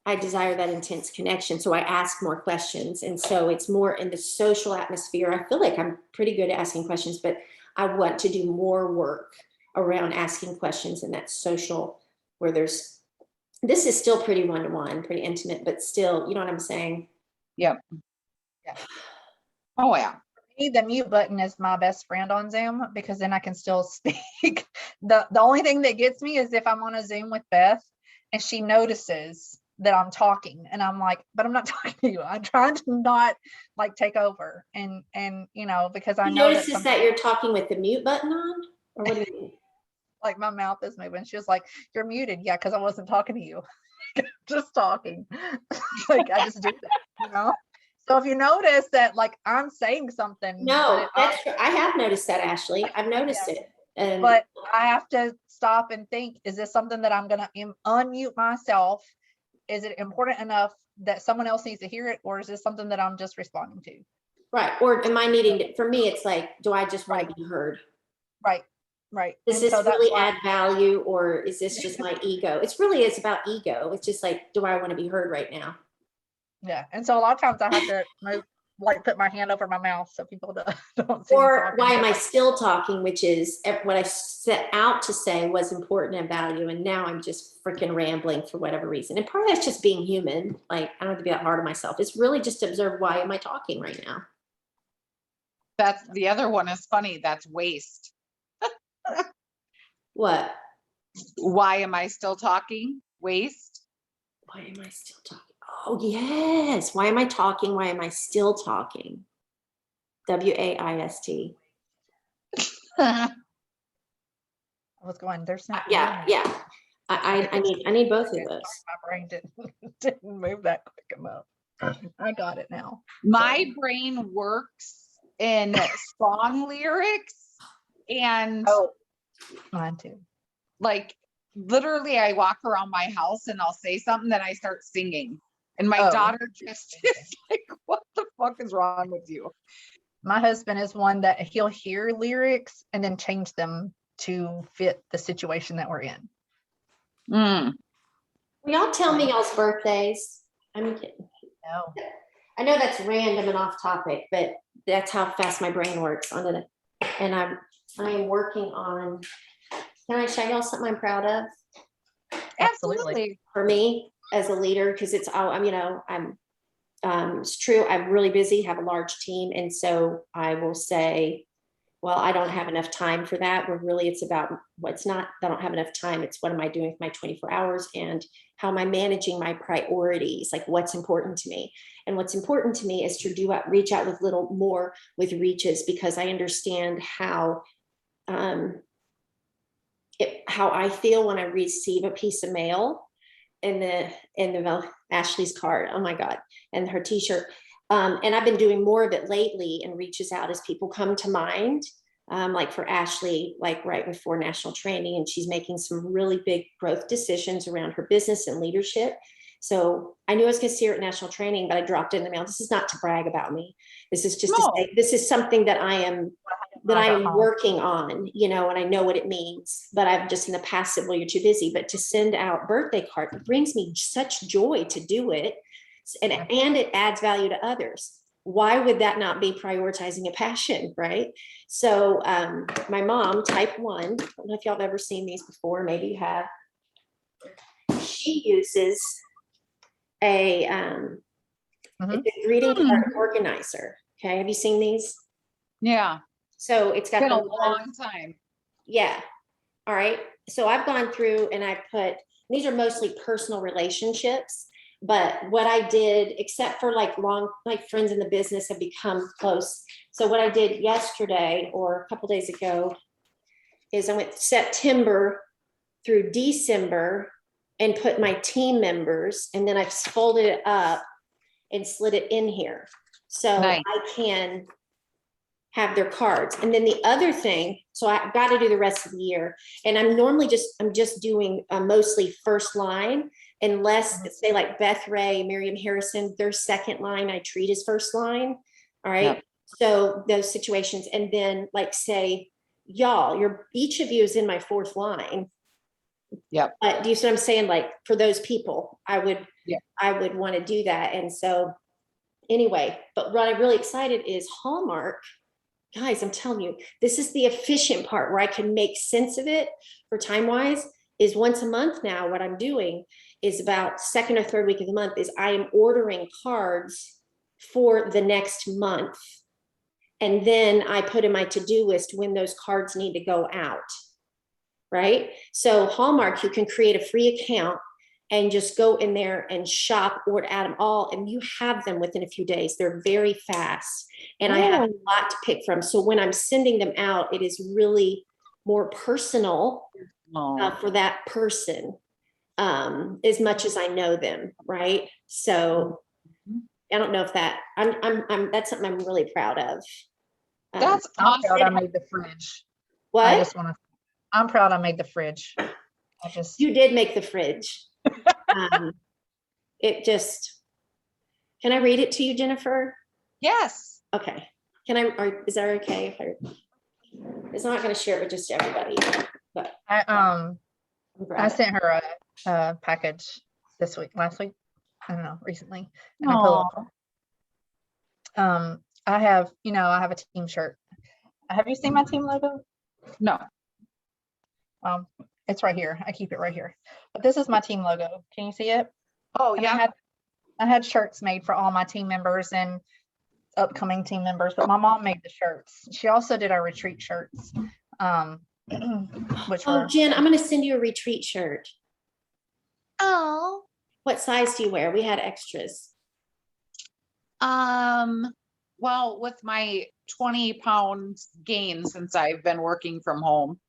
I desire that intense connection. So I ask more questions. And so it's more in the social atmosphere. I feel like I'm pretty good at asking questions, but I want to do more work around asking questions in that social where this is still pretty one-to-one, pretty intimate, but still, you know what I'm saying? Yep. Yeah. Oh yeah. The mute button is my best friend on Zoom because then I can still speak. The only thing that gets me is if I'm on a Zoom with Beth and she notices that I'm talking and I'm like, but I'm not talking to you. I'm trying to not like take over and because I She know notices that you're talking with the mute button on, or what do you mean? like my mouth is moving. She was like, you're muted. Yeah, because I wasn't talking to you. Just talking. Like I just do that, So if you notice that, like I'm saying something, No, that's true. I have noticed that, Ashley. I've noticed it. And but I have to stop and think: is this something that I'm going to unmute myself? Is it important enough that someone else needs to hear it, or is this something that I'm just responding to? right. Or am I needing to, for me, it's like, do I just want to be heard? Right. Does this really add value, or is this just my ego? It's about ego. It's just like, do I want to be heard right now? Yeah. And so a lot of times I have to move, like put my hand over my mouth so people don't see me Or talking. why am I still talking, which is what I set out to say was important and value. And now I'm just freaking rambling for whatever reason. And part of that's just being human. Like, I don't have to be that hard on myself. It's really just to observe, why am I talking right now? That's the other one is funny. That's waste. What? Why am I still talking? Waste. Why am I still talking? Oh, yes. Why am I talking? Why am I still talking? WAIST. I was going, there's no. Yeah. I need both of those. My brain didn't move that quick enough. I got it now. My brain works in song lyrics and Mine too. like literally I walk around my house and I'll say something that I start singing. And my daughter just is like, what the fuck is wrong with you? My husband is one that he'll hear lyrics and then change them to fit the situation that we're in. Mm. Will y'all tell me y'all's birthdays? I'm kidding. No. I know that's random and off topic, but that's how fast my brain works on it. And I am working on, can I show y'all something I'm proud of? Absolutely. for me as a leader, because it's all, it's true. I'm really busy, have a large team. And so I will say, well, I don't have enough time for that. Where really it's about what's not, I don't have enough time. It's what am I doing with my 24 hours and how am I managing my priorities? Like what's important to me. And what's important to me is to reach out with little more with reaches, because I understand how I feel when I receive a piece of mail in the Ashley's card. Oh my God. And her t-shirt. And I've been doing more of it lately and reaches out as people come to mind. Like for Ashley, like right before national training, and she's making some really big growth decisions around her business and leadership. So I knew I was going to see her at national training, but I dropped it in the mail. This is not to brag about me. This is just to say, this is something that I am working on, and I know what it means, but I've just in the past said, well, you're too busy. But to send out birthday cards, it brings me such joy to do it. And it adds value to others. Why would that not be prioritizing a passion, right? So my mom, type 1, I don't know if y'all have ever seen these before, maybe you have. She uses it's a greeting card organizer. Okay, have you seen these? Yeah. So it's got Been a long time. Yeah. All right. So I've gone through and I put, these are mostly personal relationships, but what I did, except for like friends in the business have become close. So what I did yesterday or a couple days ago is I went September through December and put my team members, and then I folded it up and slid it in here. So Nice. I can have their cards. And then the other thing, so I've got to do the rest of the year. And I'm just doing mostly first line, unless say like Beth Ray, Miriam Harrison, their second line, I treat as first line. All right. Yep. So those situations. And then like say, y'all, each of you is in my fourth line. Yep. But do you see what I'm saying? Like for those people, I would want to do that. And so anyway, but what I'm really excited is Hallmark. Guys, I'm telling you, this is the efficient part where I can make sense of it for time wise, is once a month now. What I'm doing is about second or third week of the month is I am ordering cards for the next month. And then I put in my to-do list when those cards need to go out. Right. So Hallmark, you can create a free account and just go in there and shop or add them all. And you have them within a few days. They're very fast. And I have a lot to pick from. So when I'm sending them out, it is really more personal for that person, as much as I know them. Right. So I don't know if that's something I'm really proud of. That's I'm proud I made the fridge. What? I'm proud I made the fridge. You did make the fridge. Can I read it to you, Jennifer? Yes. Okay. Is that okay? It's not going to share it with just everybody, but I sent her a package last week. I don't know, recently. And I have a team shirt. Have you seen my team logo? No. It's right here. I keep it right here. But this is my team logo. Can you see it? Oh, yeah. I had shirts made for all my team members and upcoming team members, but my mom made the shirts. She also did our retreat shirts. Jen, I'm going to send you a retreat shirt. Oh. What size do you wear? We had extras. Well, with my 20 pounds gain since I've been working from home,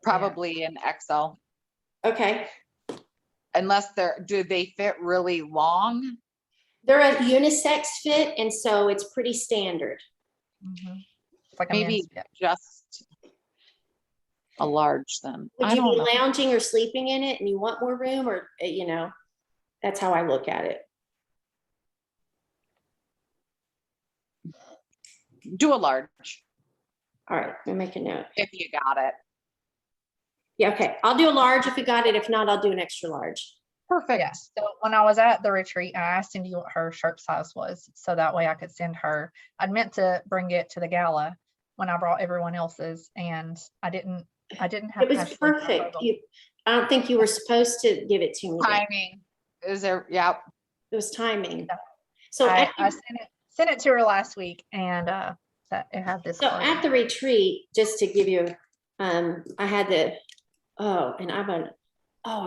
probably an XL. Okay. Unless do they fit really long? They're a unisex fit, and so it's pretty standard. Mm-hmm. It's like maybe just a large then. Would you be lounging or sleeping in it and you want more room, or that's how I look at it. Do a large. All right, let me make a note. If you got it. Yeah, okay. I'll do a large if you got it. If not, I'll do an extra large. Perfect. Yeah. So when I was at the retreat, I asked Cindy what her shirt size was, so that way I could send her. I'd meant to bring it to the gala when I brought everyone else's, and I didn't have. It was perfect. I don't think you were supposed to give it to me. Then. Timing. Is there, yeah. It was timing. No. So I at, sent it to her last week, and that it had this. so card. at the retreat, just to give you, I had the, oh, and I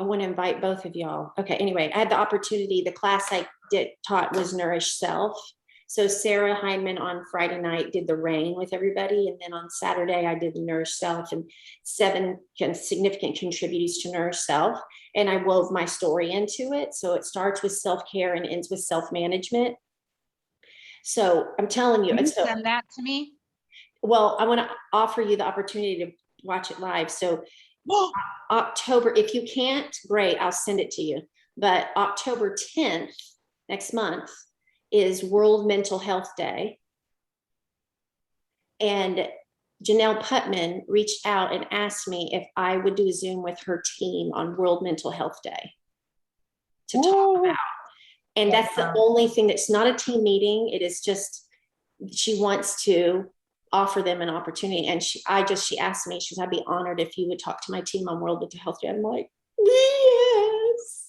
want to invite both of y'all. Okay, anyway, I had the opportunity, the class I taught was Nourish Self. So Sarah Hyman on Friday night did the rain with everybody. And then on Saturday, I did the Nourish Self and 7 significant contributors to Nourish Self. And I wove my story into it. So it starts with self-care and ends with self-management. So I'm telling you. Can you so, send that to me? Well, I want to offer you the opportunity to watch it live. So October, if you can't, great, I'll send it to you. But October 10th, next month, is World Mental Health Day. And Janelle Putman reached out and asked me if I would do a Zoom with her team on World Mental Health Day to talk about. And that's the only thing that's not a team meeting. It is just, she wants to offer them an opportunity. And she asked me, she said, I'd be honored if you would talk to my team on World Mental Health Day. I'm like, yes.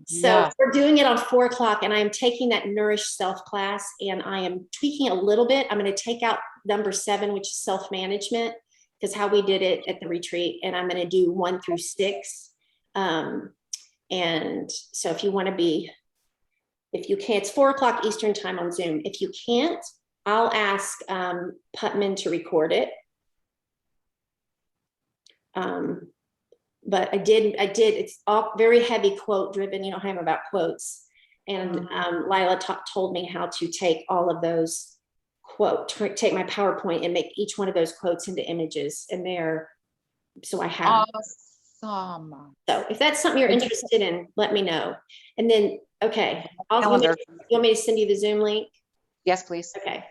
So we're doing it on 4:00, and I'm taking that Nourish Self class, and I am tweaking a little bit. I'm going to take out number 7, which is self-management, because how we did it at the retreat, and I'm going to do 1 through 6. And so if you want to be, if you can't, it's 4:00 Eastern time on Zoom. If you can't, I'll ask Putman to record it. But I did, it's all very heavy quote driven. You know how I'm about quotes. And Lila told me how to take all of those take my PowerPoint and make each one of those quotes into images. And so I have. Awesome. So if that's something you're interested in, let me know. And then, okay. You want me to send you the Zoom link? Yes, please. Okay.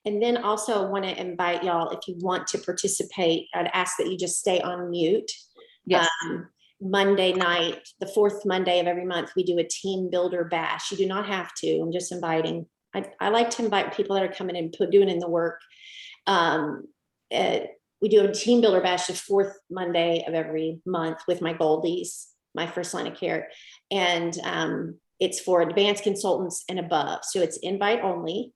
And then also want to invite y'all, if you want to participate, I'd ask that you just stay on mute. Yes. Monday night, the 4th Monday of every month, we do a team builder bash. You do not have to. I'm just inviting. I like to invite people that are coming and doing in the work. We do a team builder bash the 4th Monday of every month with my Goldies, my first line of care. And it's for advanced consultants and above. So it's invite only.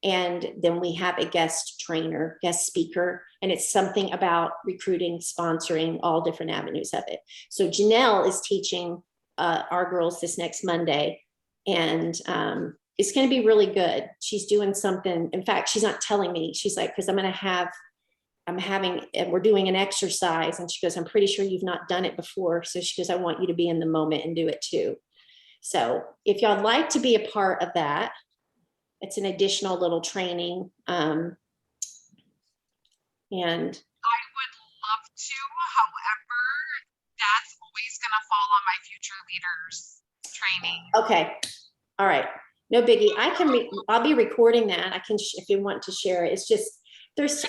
And then we have a guest trainer, guest speaker, and it's something about recruiting, sponsoring, all different avenues of it. So Janelle is teaching our girls this next Monday, and it's going to be really good. She's doing something. In fact, she's not telling me. She's like, because and we're doing an exercise, and she goes, I'm pretty sure you've not done it before. So she goes, I want you to be in the moment and do it too. So if y'all like to be a part of that, it's an additional little training. And I would love to. However, that's always going to fall on my future leaders training. Okay. All right. No biggie. I'll be recording that. I can, if you want to share it. It's just, there's,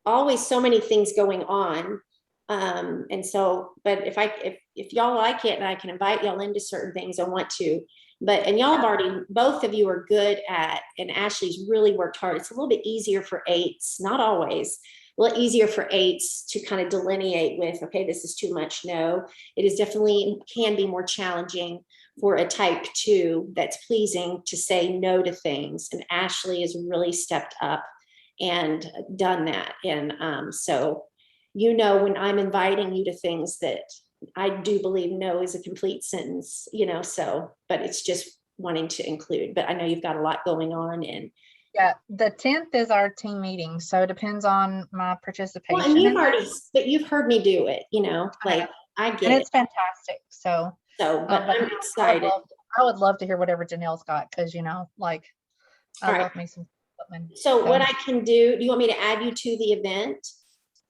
always so many things going on. And so, but if y'all like it, and I can invite y'all into certain things, I want to. And y'all have already, both of you are good at, and Ashley's really worked hard. It's a little bit easier for 8s, not always, a little easier for 8s to kind of delineate with, okay, this is too much. No, it is definitely can be more challenging for a type 2 that's pleasing to say no to things. And Ashley has really stepped up and done that. And so, when I'm inviting you to things that I do believe no is a complete sentence, so, but it's just wanting to include, but I know you've got a lot going on. And yeah, the 10th is our team meeting. So it depends on my participation. Well, and you've heard me do it, like I get and it. It's fantastic. So, but I'm excited. I would love to hear whatever Janelle's got. Cause I love me some. So what I can do you want me to add you to the event?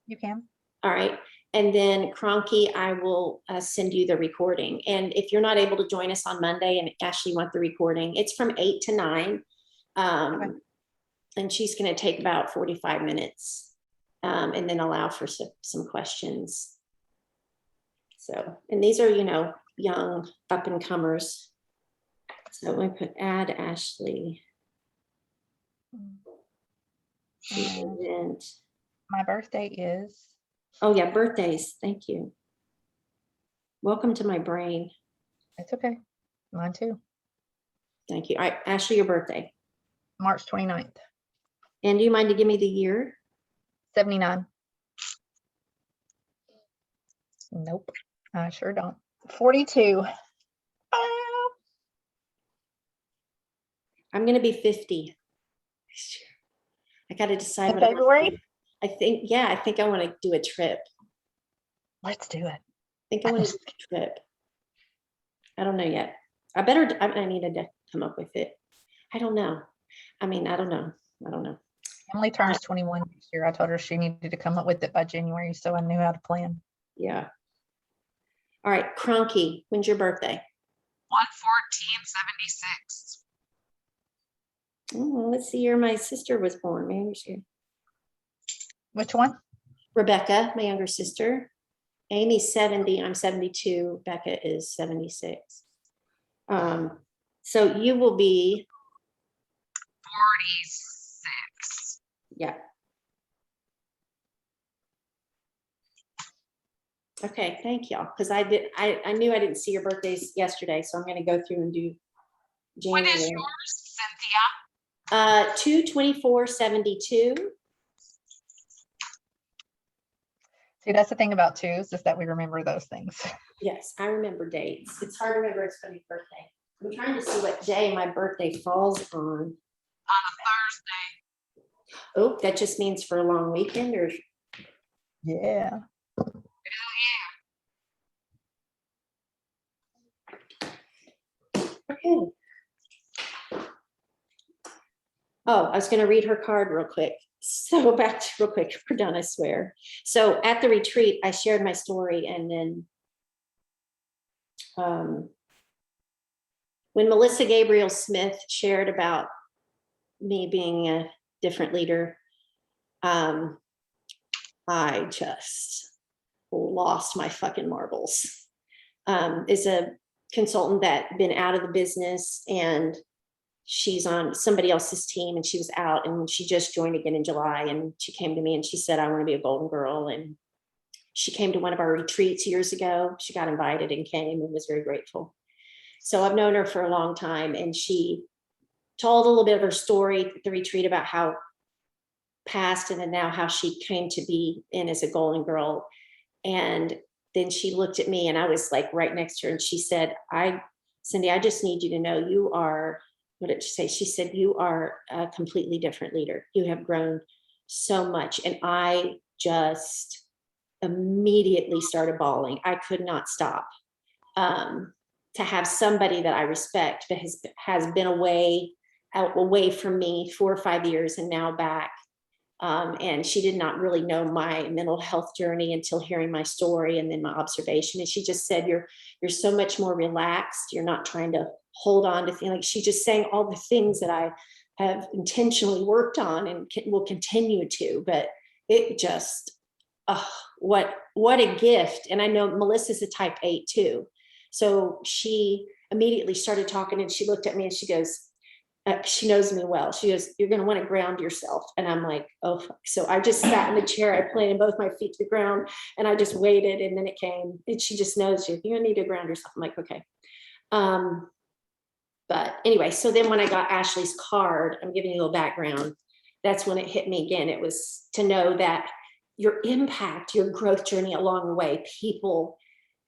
You can. All right. And then Cronky, I will send you the recording. And if you're not able to join us on Monday and Ashley want the recording, it's from 8 to 9. Okay. And she's going to take about 45 minutes and then allow for some questions. So, and these are, young up and comers. So we put add Ashley. And my birthday is Oh yeah, birthdays. Thank you. Welcome to my brain. It's okay. Mine too. Thank you. All right, Ashley, your birthday. March 29th, And do you mind to give me the year? 79. Nope, I sure don't. 42. I'm going to be 50. I got to decide In what I want to February? do. I think I want to do a trip. Let's do it. I think I want to do a trip. I don't know yet. I needed to come up with it. I don't know. I mean, I don't know. Emily turns 21 next year. I told her she needed to come up with it by January, so I knew how to plan. Yeah. All right, Cronky, when's your birthday? 1/14/76. Oh, let's see year my sister was born. Maybe she. Which one? Rebecca, my younger sister. Amy's 70. I'm 72. Becca is 76. So you will be 46. Yeah. Okay, thank y'all. Because I knew I didn't see your birthdays yesterday, so I'm going to go through and do What January. is yours, Cynthia? 2/24/72. See, that's the thing about twos, is that we remember those things. Yes, I remember dates. It's hard to remember it's going to be birthday. I'm trying to see what day my birthday falls on. On a Thursday. Oh, that just means for a long weekend or Yeah. okay. Oh, I was going to read her card real quick. So back to real quick, we're done, I swear. So at the retreat, I shared my story, and then when Melissa Gabriel Smith shared about me being a different leader, I just lost my fucking marbles. Is a consultant that been out of the business, and she's on somebody else's team, and she was out, and she just joined again in July, and she came to me and she said, I want to be a golden girl. And she came to one of our retreats years ago. She got invited and came and was very grateful. So I've known her for a long time, and she told a little bit of her story at the retreat about how past and then now how she came to be in as a golden girl. And then she looked at me, and I was like right next to her, and she said, Cindy, I just need you to know you are, what did she say? She said, you are a completely different leader. You have grown so much. And I just immediately started bawling. I could not stop. To have somebody that I respect that has been away from me 4 or 5 years and now back. And she did not really know my mental health journey until hearing my story and then my observation. And she just said, you're so much more relaxed. You're not trying to hold on to things. Like, she just saying all the things that I have intentionally worked on and will continue to. But it just, what a gift. And I know Melissa's a type 8 too. So she immediately started talking, and she looked at me and she goes, she knows me well. She goes, you're going to want to ground yourself. And I'm like, oh, fuck. So I just sat in the chair. I planted both my feet to the ground, and I just waited. And then it came, and she just knows you're going to need to ground yourself. I'm like, okay. But anyway, so then when I got Ashley's card, I'm giving you a little background. That's when it hit me again. It was to know that your impact, your growth journey along the way, people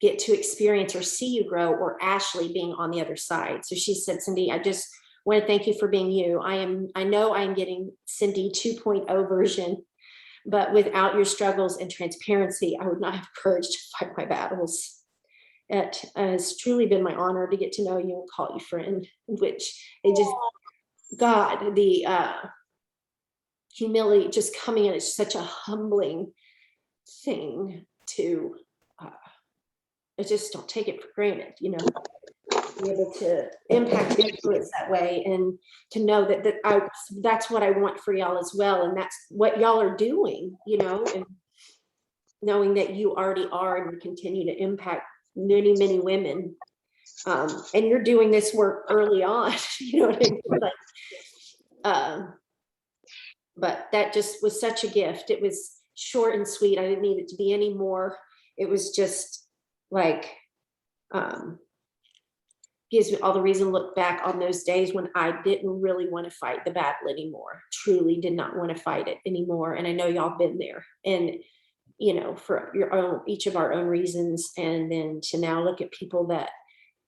get to experience or see you grow, or Ashley being on the other side. So she said, Cindy, I just want to thank you for being you. I know I'm getting Cindy 2.0 version, but without your struggles and transparency, I would not have courage to fight my battles. It has truly been my honor to get to know you and call you friend, which it just, God, the humility just coming in is such a humbling thing to, I just don't take it for granted, you know, be able to impact and influence that way, and to know that that's what I want for y'all as well. And that's what y'all are doing, you know, and knowing that you already are and continue to impact many, many women. And you're doing this work early on, you know what I mean? Like, but that just was such a gift. It was short and sweet. I didn't need it to be any more. It was just like, gives me all the reason to look back on those days when I didn't really want to fight the battle anymore, truly did not want to fight it anymore. And I know y'all been there, and, you know, for your own, each of our own reasons. And then to now look at people that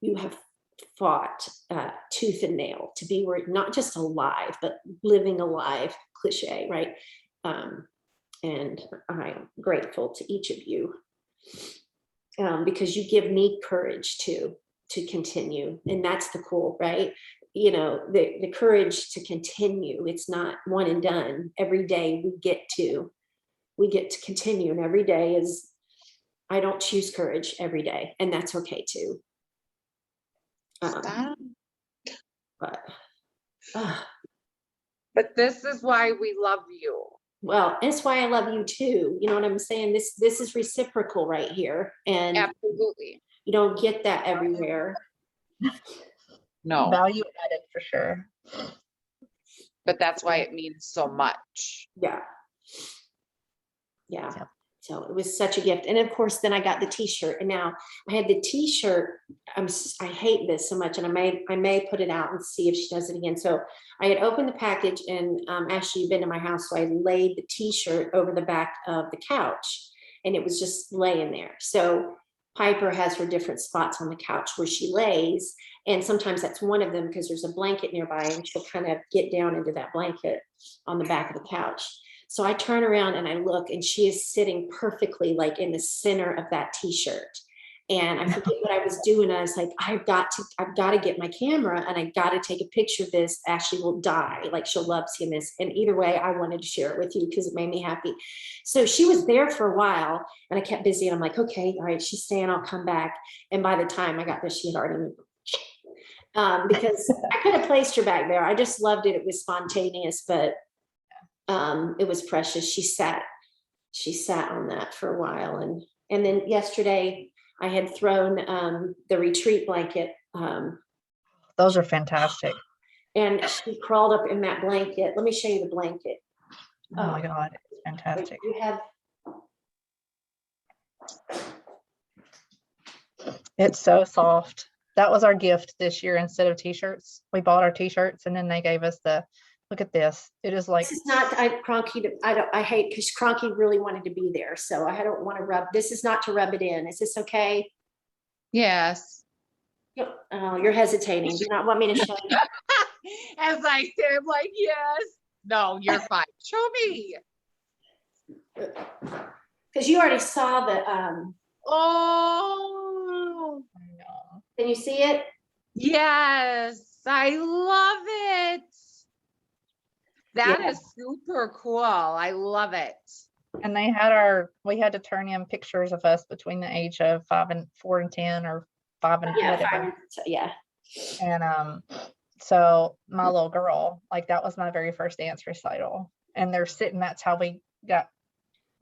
you have fought tooth and nail to be where not just alive, but living alive, cliche, right? And I'm grateful to each of you because you give me courage to continue. And that's the cool, right? You know, the courage to continue. It's not one and done. Every day we get to continue. And every day is, I don't choose courage every day, and that's okay too. But this is why we love you. well, that's why I love you too. You know what I'm saying? This is reciprocal right here. And Absolutely. you don't get that everywhere. No, Value added for sure. but that's why it means so much. Yeah. Yep. So it was such a gift. And of course, then I got the t-shirt, and now I had the t-shirt. I hate this so much, and I may put it out and see if she does it again. So I had opened the package, and Ashley had been to my house. So I laid the t-shirt over the back of the couch, and it was just laying there. So Piper has her different spots on the couch where she lays. And sometimes that's one of them because there's a blanket nearby, and she'll kind of get down into that blanket on the back of the couch. So I turn around and I look, and she is sitting perfectly like in the center of that t-shirt. And I forget what I was doing. I was like, I've got to get my camera, and I got to take a picture of this. Ashley will die. Like, she'll love seeing this. And either way, I wanted to share it with you because it made me happy. So she was there for a while, and I kept busy, and I'm like, okay, all right, she's staying, I'll come back. And by the time I got there, she had already moved. Because I could have placed her back there. I just loved it. It was spontaneous, but it was precious. She sat on that for a while. And then yesterday I had thrown the retreat blanket. Those are fantastic. And she crawled up in that blanket. Let me show you the blanket. Oh my God, it's fantastic. You have, It's so soft. That was our gift this year. Instead of t-shirts, we bought our t-shirts, and then they gave us look at this. It is like, this is not, I hate, because Cronky really wanted to be there. So I don't want to rub, this is not to rub it in. Is this okay? Yes. Oh, you're hesitating. Do you not want me to show you? As I said, I'm like, yes. No, you're fine. Show me. Because you already saw the, Oh, no. can you see it? yes. I love it. That Yeah. is super cool. I love it. And we had to turn in pictures of us between the age of 4 and 10, or 5 and Yeah, whatever. yeah. And so my little girl, like, that was my very first dance recital, and they're sitting, that's how we got,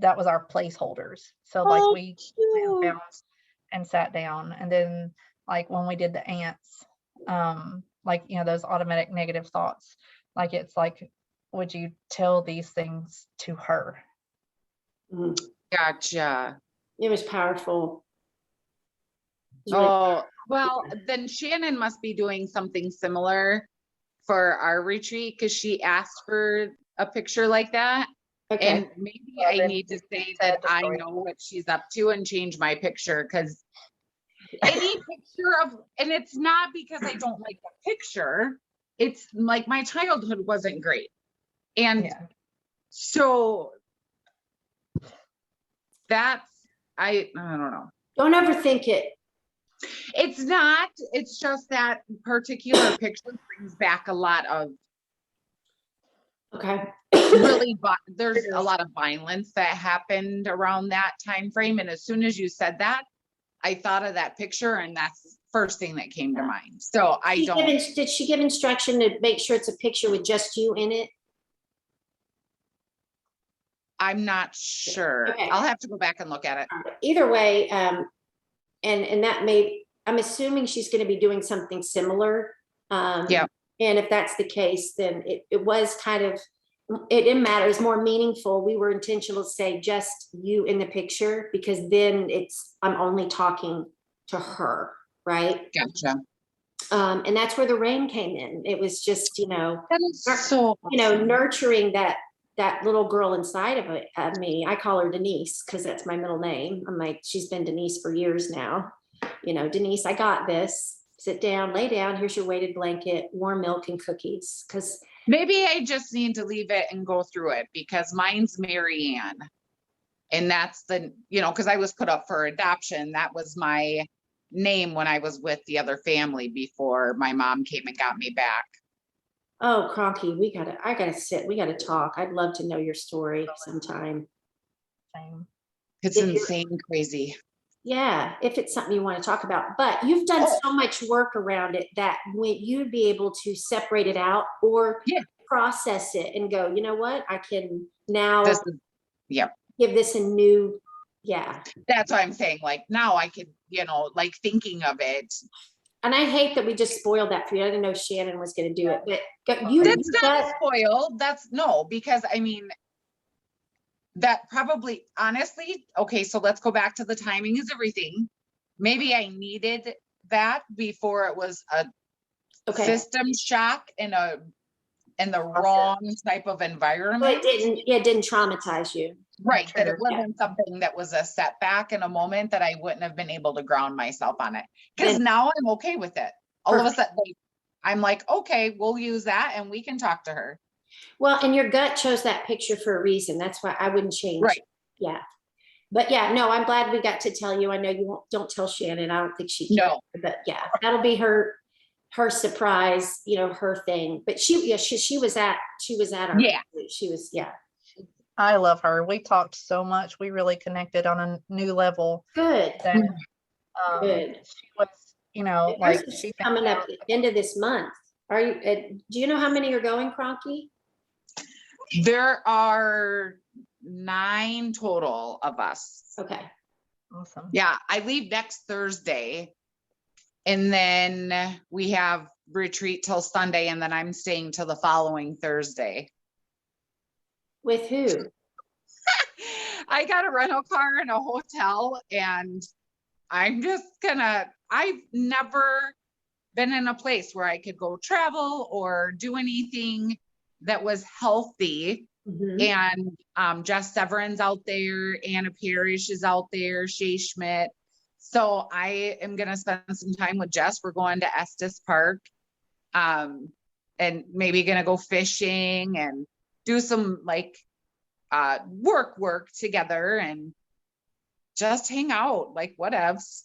that was our placeholders. So like, we bounced and sat down. And then like when we did the ants, like, you know, those automatic negative thoughts, like, it's like, would you tell these things to her? Gotcha. It was powerful. Oh, well, then Shannon must be doing something similar for our retreat, because she asked for a picture like that. Okay. And maybe Well, I then need to say tell that the I story. know what she's up to and change my picture, because any picture of, and it's not because I don't like the picture. It's like my childhood wasn't great. And Yeah. so that's, I don't know. Don't overthink it. It's not, it's just that particular picture brings back a lot of Okay. really, there's a lot of violence that happened around that time frame. And as soon as you said that, I thought of that picture, and that's the first thing that came to mind. So Did she give instruction to make sure it's a picture with just you in it? I'm not sure. Okay. I'll have to go back and look at it. Either way, and that I'm assuming she's going to be doing something similar. Yeah. And if that's the case, then it was kind of it didn't matter. It's more meaningful. We were intentional to say just you in the picture, because then I'm only talking to her, right? Gotcha. And that's where the rain came in. It was just, That is so awesome. nurturing that little girl inside of me. I call her Denise because that's my middle name. I'm like, she's been Denise for years now. Denise, I got this. Sit down, lay down. Here's your weighted blanket, warm milk and cookies. Because Maybe I just need to leave it and go through it, because mine's Mary Ann. And that's because I was put up for adoption. That was my name when I was with the other family before my mom came and got me back. oh, Cronky, I gotta sit. We gotta talk. I'd love to know your story sometime. Same. It's If you're- insane, crazy. Yeah, if it's something you want to talk about, but you've done so much work around it that you'd be able to separate it out or process it and go, you know what, I can now give this a new, That's what I'm saying. Like now I could, like thinking of it. And I hate that we just spoiled that for you. I didn't know Shannon was going to do it, but That's not spoiled. Because I mean, that probably, honestly, okay, so let's go back to the timing is everything. Maybe I needed that before it was a system shock in the wrong type of environment. It didn't traumatize you. Right, that it wasn't something that was a setback in a moment that I wouldn't have been able to ground myself on it. Because now I'm okay with it. All of a sudden, I'm like, okay, we'll use that and we can talk to her. Well, and your gut chose that picture for a reason. That's why I wouldn't change. Right. Yeah. But no, I'm glad we got to tell you. I know you don't tell Shannon. I don't think she can. No. But that'll be her surprise, her thing. But she was at our, she was, I love her. We talked so much. We really connected on a new level. Good. Good. She was, like she's coming up at the end of this month. Are you, do you know how many are going, Cronky? There are 9 total of us. Okay. Awesome. Yeah, I leave next Thursday. And then we have retreat till Sunday, and then I'm staying till the following Thursday. With who? I got a rental car and a hotel, and I've never been in a place where I could go travel or do anything that was healthy. Mm-hmm. And Jess Severin's out there, Anna Parrish is out there, Shay Schmidt. So I am going to spend some time with Jess. We're going to Estes Park, and maybe going to go fishing and do some work together and just hang out, like whatevs.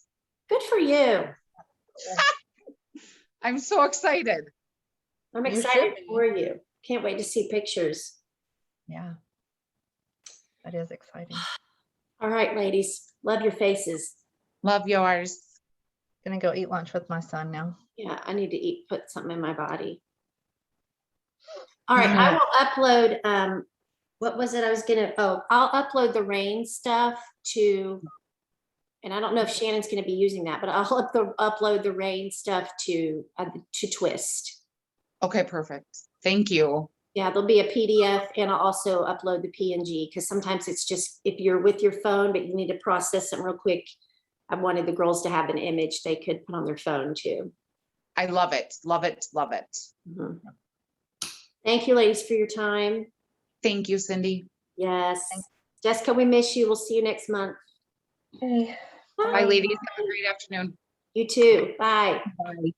Good for you. I'm so excited. I'm excited for you. Can't wait to see pictures. Yeah. That is exciting. All right, ladies. Love your faces. Love yours. Gonna go eat lunch with my son now. Yeah, I need to put something in my body. All right, I will upload, what was it I was gonna, I'll upload the rain stuff to, and I don't know if Shannon's gonna be using that, but I'll upload the rain stuff to Twist. Okay, perfect. Thank you. Yeah, there'll be a PDF, and I'll also upload the PNG, because sometimes it's just, if you're with your phone, but you need to process something real quick, I wanted the girls to have an image they could put on their phone too. I love it. Love it. Love it. Mm-hmm. Thank you, ladies, for your time. Thank you, Cindy. Yes. Thanks. Jessica, we miss you. We'll see you next month. Okay. Bye, ladies. Have a great afternoon. You too. Bye. Bye.